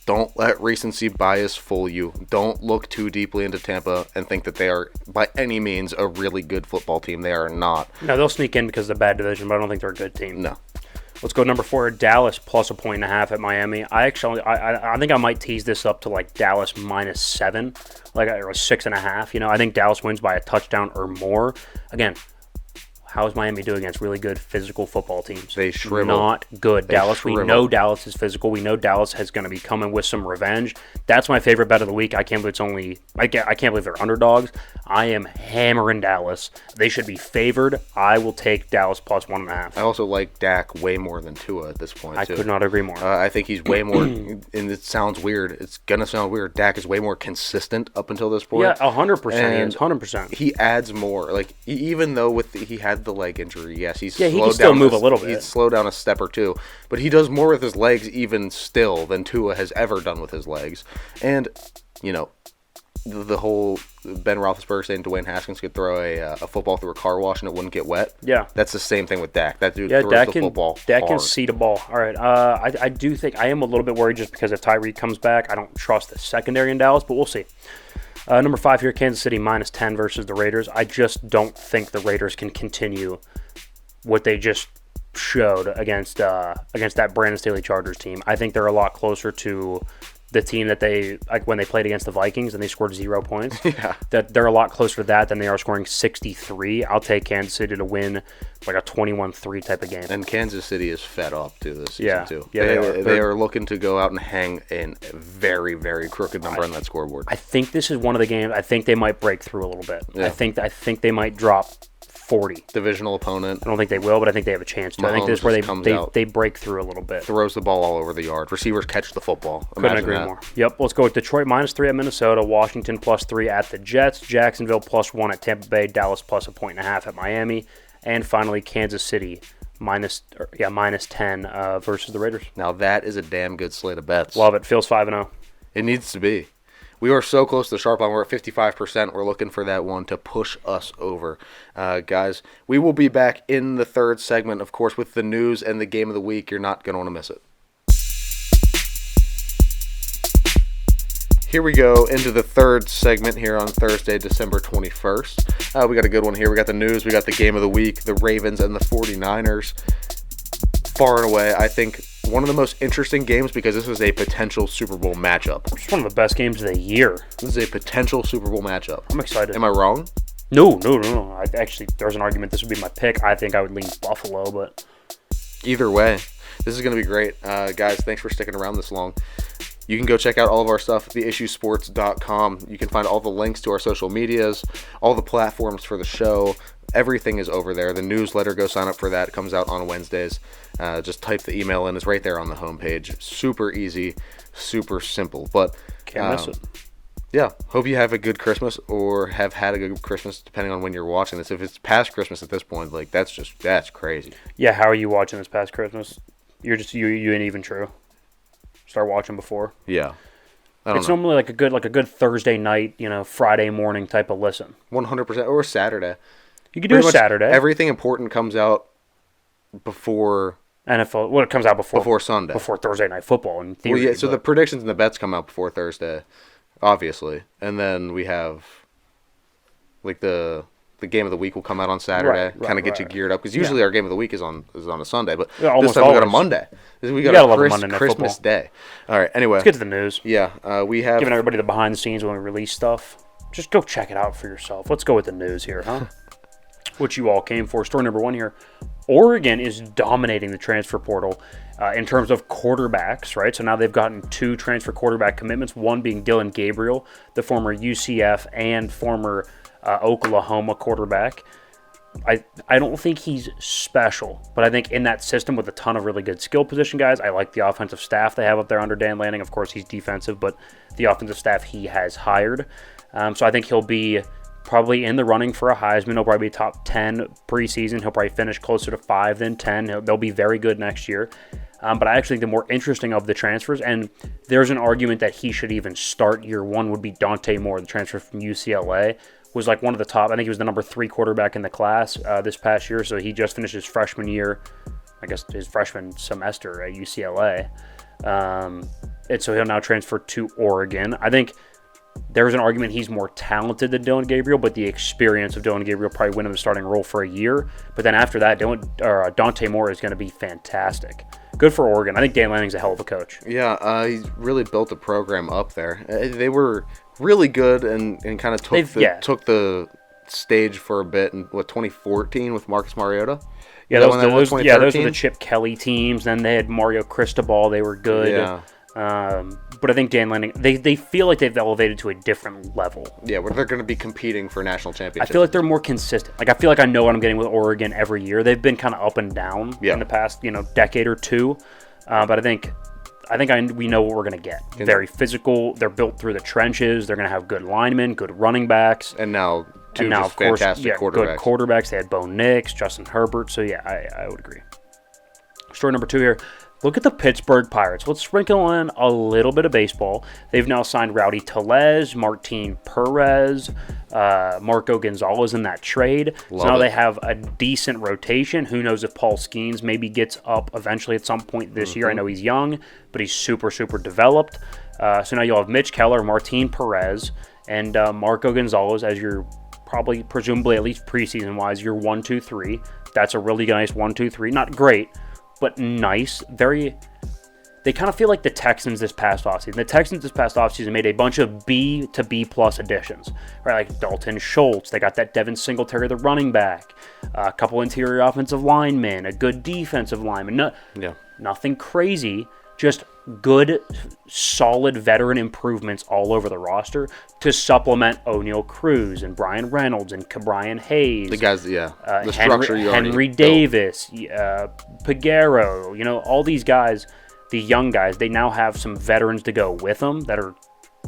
Don't let recency bias fool you. Don't look too deeply into Tampa and think that they are, by any means, a really good football team. They are not. No, they'll sneak in because of the bad division, but I don't think they're a good team. No. Let's go number 4, Dallas +1.5 at Miami. I think I might tease this up to like Dallas -7, or 6.5. I think Dallas wins by a touchdown or more. Again, How is Miami doing against really good physical football teams? They shrivel. Not good. Dallas, we shrivel. know Dallas is physical. We know Dallas is going to be coming with some revenge. That's my favorite bet of the week. I can't believe they're underdogs. I am hammering Dallas. They should be favored. I will take Dallas plus 1.5. I also like Dak way more than Tua at this point, I too. could not agree more. I think he's way more, and it sounds weird. It's going to sound weird. Dak is way more consistent up until this point. Yeah, 100%. He And is 100%. He adds more. Like, even though he had the leg injury, yes, he can still move a little bit. He'd slow down a step or two, but he does more with his legs even still than Tua has ever done with his legs. And, the whole Ben Roethlisberger saying Dwayne Haskins could throw a football through a car wash and it wouldn't get wet. Yeah. That's the same thing with Dak. That dude throws Dak the football Dak hard. can see the ball. All right. I do think I am a little bit worried just because if Tyreek comes back, I don't trust the secondary in Dallas, but we'll see. Number 5 here, Kansas City minus 10 versus the Raiders. I just don't think the Raiders can continue what they just showed against that Brandon Staley Chargers team. I think they're a lot closer to the team that they, like when they played against the Vikings and they scored 0 points. Yeah. That they're a lot closer to that than they are scoring 63. I'll take Kansas City to win like a 21-3 type of game. And Kansas City is fed up to this season, too. Yeah, they are looking to go out and hang a very, very crooked number on that scoreboard. I think this is one of the games. I think they might break through a little bit. Yeah. I think they might drop 40. Divisional opponent. I don't think they will, but I think they have a chance to. I think this is where they break through a little bit. Throws the ball all over the yard. Receivers catch the football. Couldn't agree more. Yep, let's go with Detroit minus 3 at Minnesota, Washington plus 3 at the Jets, Jacksonville plus 1 at Tampa Bay, Dallas plus 1.5 at Miami, and finally Kansas City minus 10 versus the Raiders. Now that is a damn good slate of bets. Love it. Feels 5-0. It needs to be. We are so close to the sharp line. We're at 55%. We're looking for that one to push us over. Guys, we will be back in the third segment, of course, with the news and the game of the week. You're not going to want to miss it. Here we go into the third segment here on Thursday, December 21st. We got a good one here. We got the news. We got the game of the week, the Ravens and the 49ers. Far and away, I think, one of the most interesting games because this is a potential Super Bowl matchup. It's one of the best games of the year. This is a potential Super Bowl matchup. I'm excited. Am I wrong? No. There's an argument. This would be my pick. I think I would lean Buffalo, but Either way, this is going to be great. Guys, thanks for sticking around this long. You can go check out all of our stuff at theissuesports.com. You can find all the links to our social medias, all the platforms for the show. Everything is over there. The newsletter, go sign up for that. It comes out on Wednesdays. Just type the email in. It's right there on the homepage. Super easy, super simple. But can't miss it. Yeah, hope you have a good Christmas or have had a good Christmas, depending on when you're watching this. If it's past Christmas at this point, like that's crazy. Yeah, how are you watching this past Christmas? You ain't even true. Start watching before. Yeah, It's normally like a good Thursday night, Friday morning type of listen. 100%, or Saturday. You could do Pretty a much Saturday. Everything important comes out before NFL. Well, it comes out before Sunday, before Thursday night football. In theory, well, yeah. So the predictions and the bets come out before Thursday, obviously, and then we have like the game of the week will come out on Saturday, kind of get you geared up because usually our game of the week is on a Sunday, but this time we got a Monday. We got a Christmas Day. All right. Anyway, let's get to the news. Yeah, we have giving everybody the behind the scenes when we release stuff. Just go check it out for yourself. Let's go with the news here, huh? What you all came for. Story number 1 here. Oregon is dominating the transfer portal in terms of quarterbacks, right? So now they've gotten 2 transfer quarterback commitments, one being Dylan Gabriel, the former UCF and former Oklahoma quarterback. I don't think he's special, but I think in that system with a ton of really good skill position guys, I like the offensive staff they have up there under Dan Lanning. Of course, he's defensive, but the offensive staff he has hired. So I think he'll be probably in the running for a Heisman. He'll probably be top 10 preseason. He'll probably finish closer to 5 than 10. They'll be very good next year. But I actually think the more interesting of the transfers, and there's an argument that he should even start year 1, would be Dante Moore, the transfer from UCLA. Was like one of the top, I think he was the number 3 quarterback in the class this past year. So he just finished his freshman year, I guess his freshman semester at UCLA. And so he'll now transfer to Oregon. I think there's an argument he's more talented than Dylan Gabriel, but the experience of Dylan Gabriel probably win him the starting role for a year. But then after that, Dante Moore is going to be fantastic. Good for Oregon. I think Dan Lanning's a hell of a coach. Yeah, he's really built a program up there. They were really good and kind of took the stage for a bit in 2014 with Marcus Mariota. Yeah, Is that when that was, those were 2013? the Chip Kelly teams. Then they had Mario Cristobal. They were good. Yeah. But I think Dan Lanning, they feel like they've elevated to a different level. Yeah, where they're going to be competing for national I championships. feel like they're more consistent. Like I feel like I know what I'm getting with Oregon every year. They've been kind of up and down in the past, decade or two. But I think we know what we're going to get. Very physical. They're built through the trenches. They're going to have good linemen, good running backs. And now two of course, fantastic quarterbacks. Good quarterbacks. They had Bo Nix, Justin Herbert. So, yeah, I would agree. Story number 2 here. Look at the Pittsburgh Pirates. Let's sprinkle in a little bit of baseball. They've now signed Rowdy Tellez, Martin Perez, Marco Gonzalez in that trade. So now they have a decent rotation. Who knows if Paul Skeens maybe gets up eventually at some point this year. I know he's young, but he's super, super developed. So now you'll have Mitch Keller, Martin Perez, and Marco Gonzalez as your probably, presumably, at least preseason-wise, your 1, 2, 3. That's a really nice 1, 2, 3. Not great, but nice. They kind of feel like the Texans this past offseason. The Texans this past offseason made a bunch of B to B plus additions, right? Like Dalton Schultz. They got that Devin Singletary, the running back, a couple interior offensive linemen, a good defensive lineman. Nothing crazy, just good, solid veteran improvements all over the roster to supplement O'Neal Cruz and Brian Reynolds and Cabrian Hayes. The guys, the structure you already Henry built. Davis, Peguero, all these guys, the young guys, they now have some veterans to go with them that are,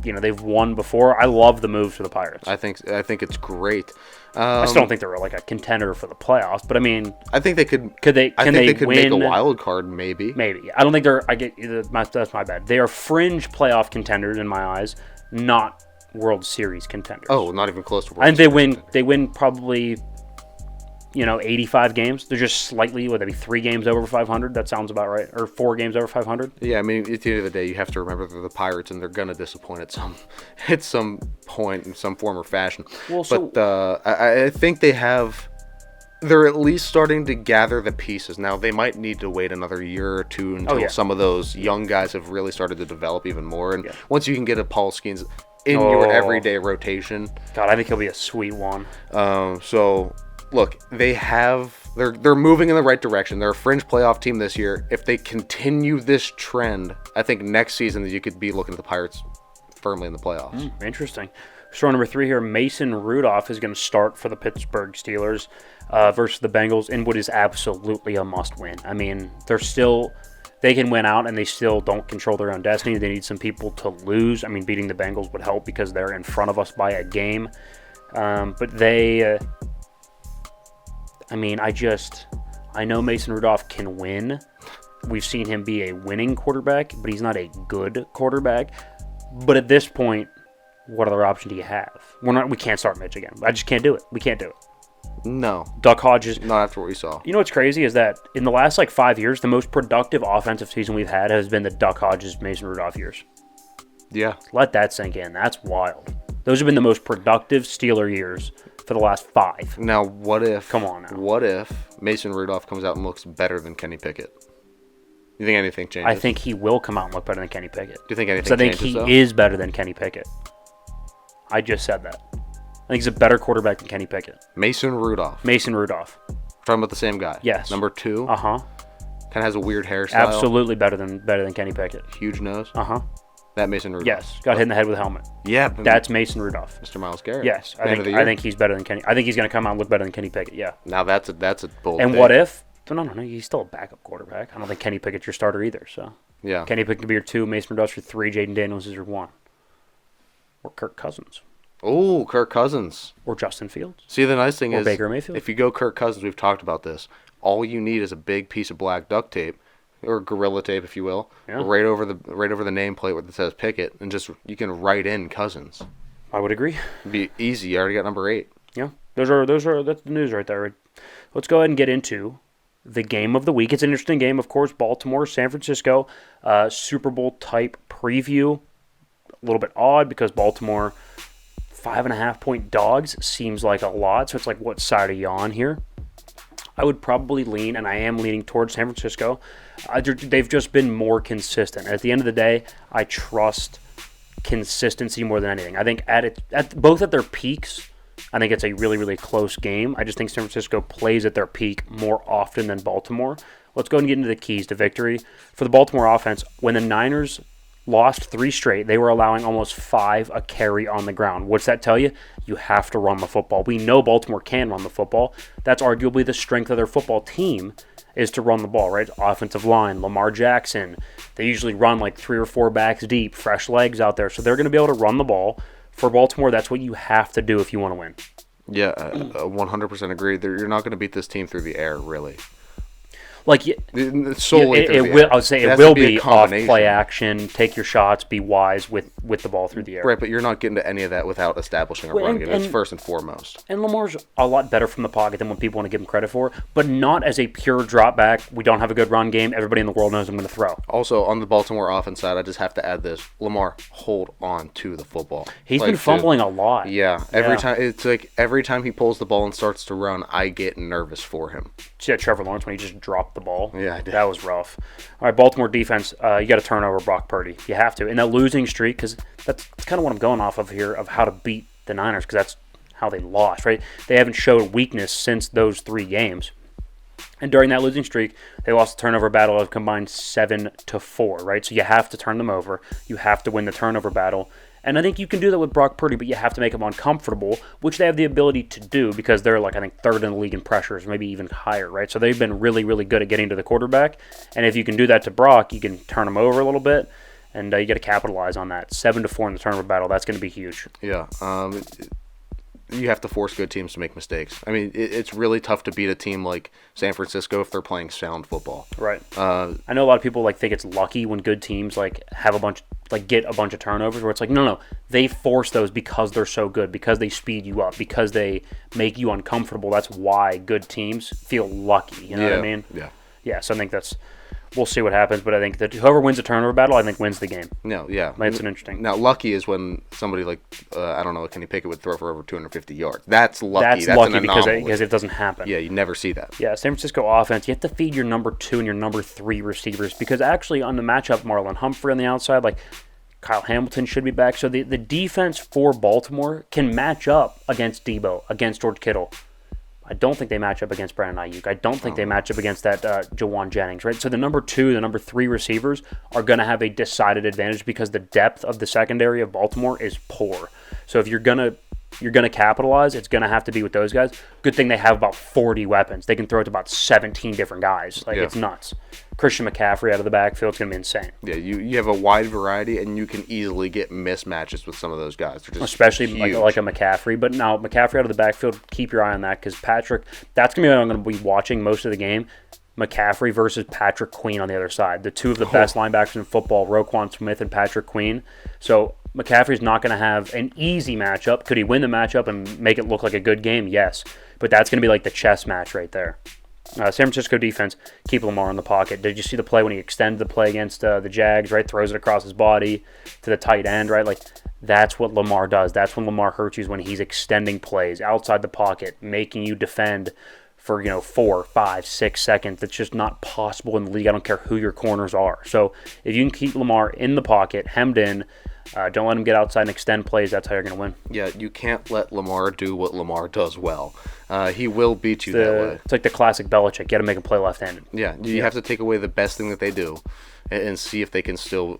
they've won before. I love the move for the Pirates. I think it's great. I still don't think they're like a contender for the playoffs, but I mean, I think they could. I think they could win? make a wild card, maybe. Maybe. I don't think they're. That's my bad. They are fringe playoff contenders in my eyes, not World Series contenders. Oh, not even close to World And Series. they win probably, 85 games. They're just slightly, would that be 3 games over 500? That sounds about right. Or 4 games over 500? Yeah, I mean, at the end of the day, you have to remember they're the Pirates, and they're gonna disappoint at some point in some form or fashion. Well, but I think they're at least starting to gather the pieces. Now they might need to wait another year or two until some of those young guys have really started to develop even more. And once you can get a Paul Skeens in your everyday rotation, God, I think he'll be a sweet one. So. Look, they're moving in the right direction. They're a fringe playoff team this year. If they continue this trend, I think next season you could be looking at the Pirates firmly in the playoffs. Interesting. Story number 3 here. Mason Rudolph is going to start for the Pittsburgh Steelers versus the Bengals in what is absolutely a must-win. I mean, they can win out and they still don't control their own destiny. They need some people to lose. I mean, beating the Bengals would help because they're in front of us by a game. But they... I know Mason Rudolph can win. We've seen him be a winning quarterback, but he's not a good quarterback. But at this point, what other option do you have? We can't start Mitch again. I just can't do it. We can't do it. No. Duck Hodges. Not after what we saw. You know what's crazy is that in the last 5 years, the most productive offensive season we've had has been the Duck Hodges, Mason Rudolph years. Yeah. Let that sink in. That's wild. Those have been the most productive Steeler years for the last 5. Now, what if... Come on now. What if Mason Rudolph comes out and looks better than Kenny Pickett? You think anything changes? I think he will come out and look better than Kenny Pickett. Do you think anything changes, changes, I think he is better than Kenny Pickett. I just said that. I think he's a better quarterback than Kenny Pickett. Mason Rudolph. Talking about the same guy. Yes. Number 2. Uh-huh. Kind of has a weird hairstyle. Absolutely better than Kenny Pickett. Huge nose. Uh-huh. That Mason Rudolph. Yes. Got hit in the head with a helmet. Yeah. That's Mason Rudolph. Mr. Myles Garrett. Yes. I think he's better than Kenny. I think he's going to come out and look better than Kenny Pickett. Yeah. Now that's a bold And take. what if? No. He's still a backup quarterback. I don't think Kenny Pickett's your starter either. So. Yeah. Kenny Pickett could be your 2. Mason Rudolph's your 3. Jaden Daniels is your 1. Or Kirk Cousins. Oh, Kirk Cousins. Or Justin Fields. See, the nice thing Or is, Baker Mayfield. if you go Kirk Cousins, we've talked about this. All you need is a big piece of black duct tape, or gorilla tape, if you will, right over the nameplate where it says Pickett, and just you can write in Cousins. I would agree. It'd be easy. You already got number 8. Yeah, that's the news right there. Let's go ahead and get into the game of the week. It's an interesting game, of course. Baltimore, San Francisco, Super Bowl type preview. A little bit odd because Baltimore 5.5-point dogs seems like a lot. So it's like, what side are you on here? I would probably lean, and I am leaning towards San Francisco. They've just been more consistent. At the end of the day, I trust consistency more than anything. I think at both at their peaks, I think it's a really, really close game. I just think San Francisco plays at their peak more often than Baltimore. Let's go and get into the keys to victory. For the Baltimore offense, when the Niners lost 3 straight, they were allowing almost 5 a carry on the ground. What's that tell you? You have to run the football. We know Baltimore can run the football. That's arguably the strength of their football team, is to run the ball, right? Offensive line, Lamar Jackson. They usually run like 3 or 4 backs deep, fresh legs out there. So they're going to be able to run the ball. For Baltimore, that's what you have to do if you want to win. Yeah, 100% agree. You're not going to beat this team through the air, really. Like solely it will. I would say it will be off play action. Take your shots. Be wise with the ball through the air. Right, but you're not getting to any of that without establishing a run game. That's first and foremost. And Lamar's a lot better from the pocket than what people want to give him credit for, but not as a pure drop back. We don't have a good run game. Everybody in the world knows I'm going to throw. Also, on the Baltimore offense side, I just have to add this: Lamar, hold on to the football. He's been fumbling a lot. Yeah, every time he pulls the ball and starts to run, I get nervous for him. Yeah, Trevor Lawrence when he just dropped the ball. Yeah, I did. That was rough. All right, Baltimore defense, you got to turn over Brock Purdy. You have to. In that losing streak, because that's kind of what I'm going off of here, of how to beat the Niners, because that's how they lost, right? They haven't showed weakness since those 3 games. And during that losing streak, they lost the turnover battle of combined 7-4, right? So you have to turn them over. You have to win the turnover battle. And I think you can do that with Brock Purdy, but you have to make him uncomfortable, which they have the ability to do because they're I think 3rd in the league in pressures, maybe even higher, right? So they've been really, really good at getting to the quarterback. And if you can do that to Brock, you can turn him over a little bit, and you got to capitalize on that. 7-4 in the turnover battle, that's going to be huge. Yeah. You have to force good teams to make mistakes. I mean, it's really tough to beat a team like San Francisco if they're playing sound football. Right. I know a lot of people think it's lucky when good teams have a bunch get a bunch of turnovers, where it's no, they force those because they're so good, because they speed you up, because they make you uncomfortable. That's why good teams feel lucky. You know what I mean? Yeah. Yeah. So I think we'll see what happens, but I think that whoever wins the turnover battle, I think wins the game. No, yeah. It's an interesting. Now, lucky is when somebody I don't know, Kenny Pickett would throw for over 250 yards. That's lucky. That's lucky because it doesn't happen. Yeah, you never see that. Yeah, San Francisco offense, you have to feed your number 2 and your number 3 receivers, because actually on the matchup, Marlon Humphrey on the outside, Kyle Hamilton should be back. So the defense for Baltimore can match up against Debo, against George Kittle. I don't think they match up against Brandon Ayuk. I don't think they match up against that Jawan Jennings, right? So the number 2, the number 3 receivers are going to have a decided advantage because the depth of the secondary of Baltimore is poor. So if you're going to capitalize, it's going to have to be with those guys. Good thing they have about 40 weapons. They can throw it to about 17 different guys. It's nuts. Christian McCaffrey out of the backfield is going to be insane. Yeah, you have a wide variety, and you can easily get mismatches with some of those guys. Especially like a McCaffrey. But now, McCaffrey out of the backfield, keep your eye on that, because Patrick, that's going to be what I'm going to be watching most of the game. McCaffrey versus Patrick Queen on the other side. The 2 of the best linebackers in football, Roquan Smith and Patrick Queen. So McCaffrey's not going to have an easy matchup. Could he win the matchup and make it look like a good game? Yes. But that's going to be like the chess match right there. San Francisco defense, keep Lamar in the pocket. Did you see the play when he extended the play against the Jags, right? Throws it across his body to the tight end, right? That's what Lamar does. That's when Lamar hurts you, is when he's extending plays outside the pocket, making you defend for 4, 5, 6 seconds. That's just not possible in the league. I don't care who your corners are. So if you can keep Lamar in the pocket, hemmed in, don't let him get outside and extend plays. That's how you're going to win. Yeah, you can't let Lamar do what Lamar does well. He will beat you that way. It's like the classic Belichick. You got to make him play left-handed. Yeah, you have to take away the best thing that they do and see if they can still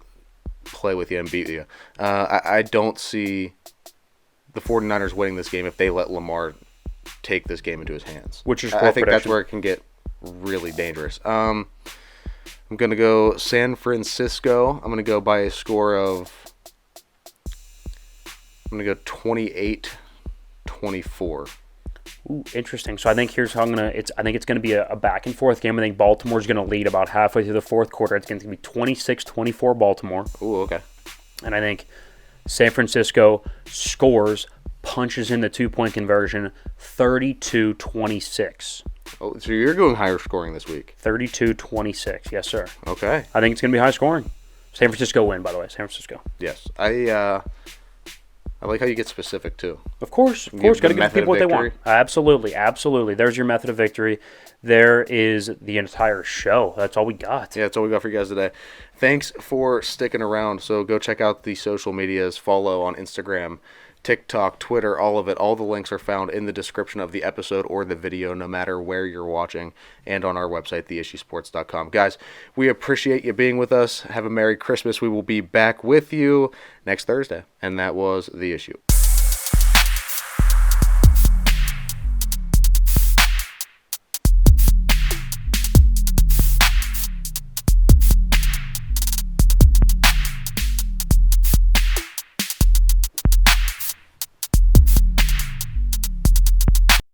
play with you and beat you. I don't see the 49ers winning this game if they let Lamar take this game into his hands. Which is I think that's where it can get really dangerous. I'm going to go San Francisco. I'm going to go by a score of 28-24. Ooh, interesting. So I think here's how I think it's going to be a back and forth game. I think Baltimore's going to lead about halfway through the fourth quarter. It's going to be 26-24 Baltimore. Ooh, okay. And I think San Francisco scores, punches in the 2-point conversion, 32-26. Oh, so you're going higher scoring this week. 32-26. Yes, sir. Okay. I think it's going to be high scoring. San Francisco win, by the way. San Francisco. Yes. I like how you get specific, too. Of course. Got to give people what they want. Absolutely. There's your method of victory. There is the entire show. That's all we got. Yeah, that's all we got for you guys today. Thanks for sticking around. So go check out the social medias. Follow on Instagram, TikTok, Twitter, all of it. All the links are found in the description of the episode or the video, no matter where you're watching, and on our website, theissuesports.com. Guys, we appreciate you being with us. Have a Merry Christmas. We will be back with you next Thursday. And that was The Issue.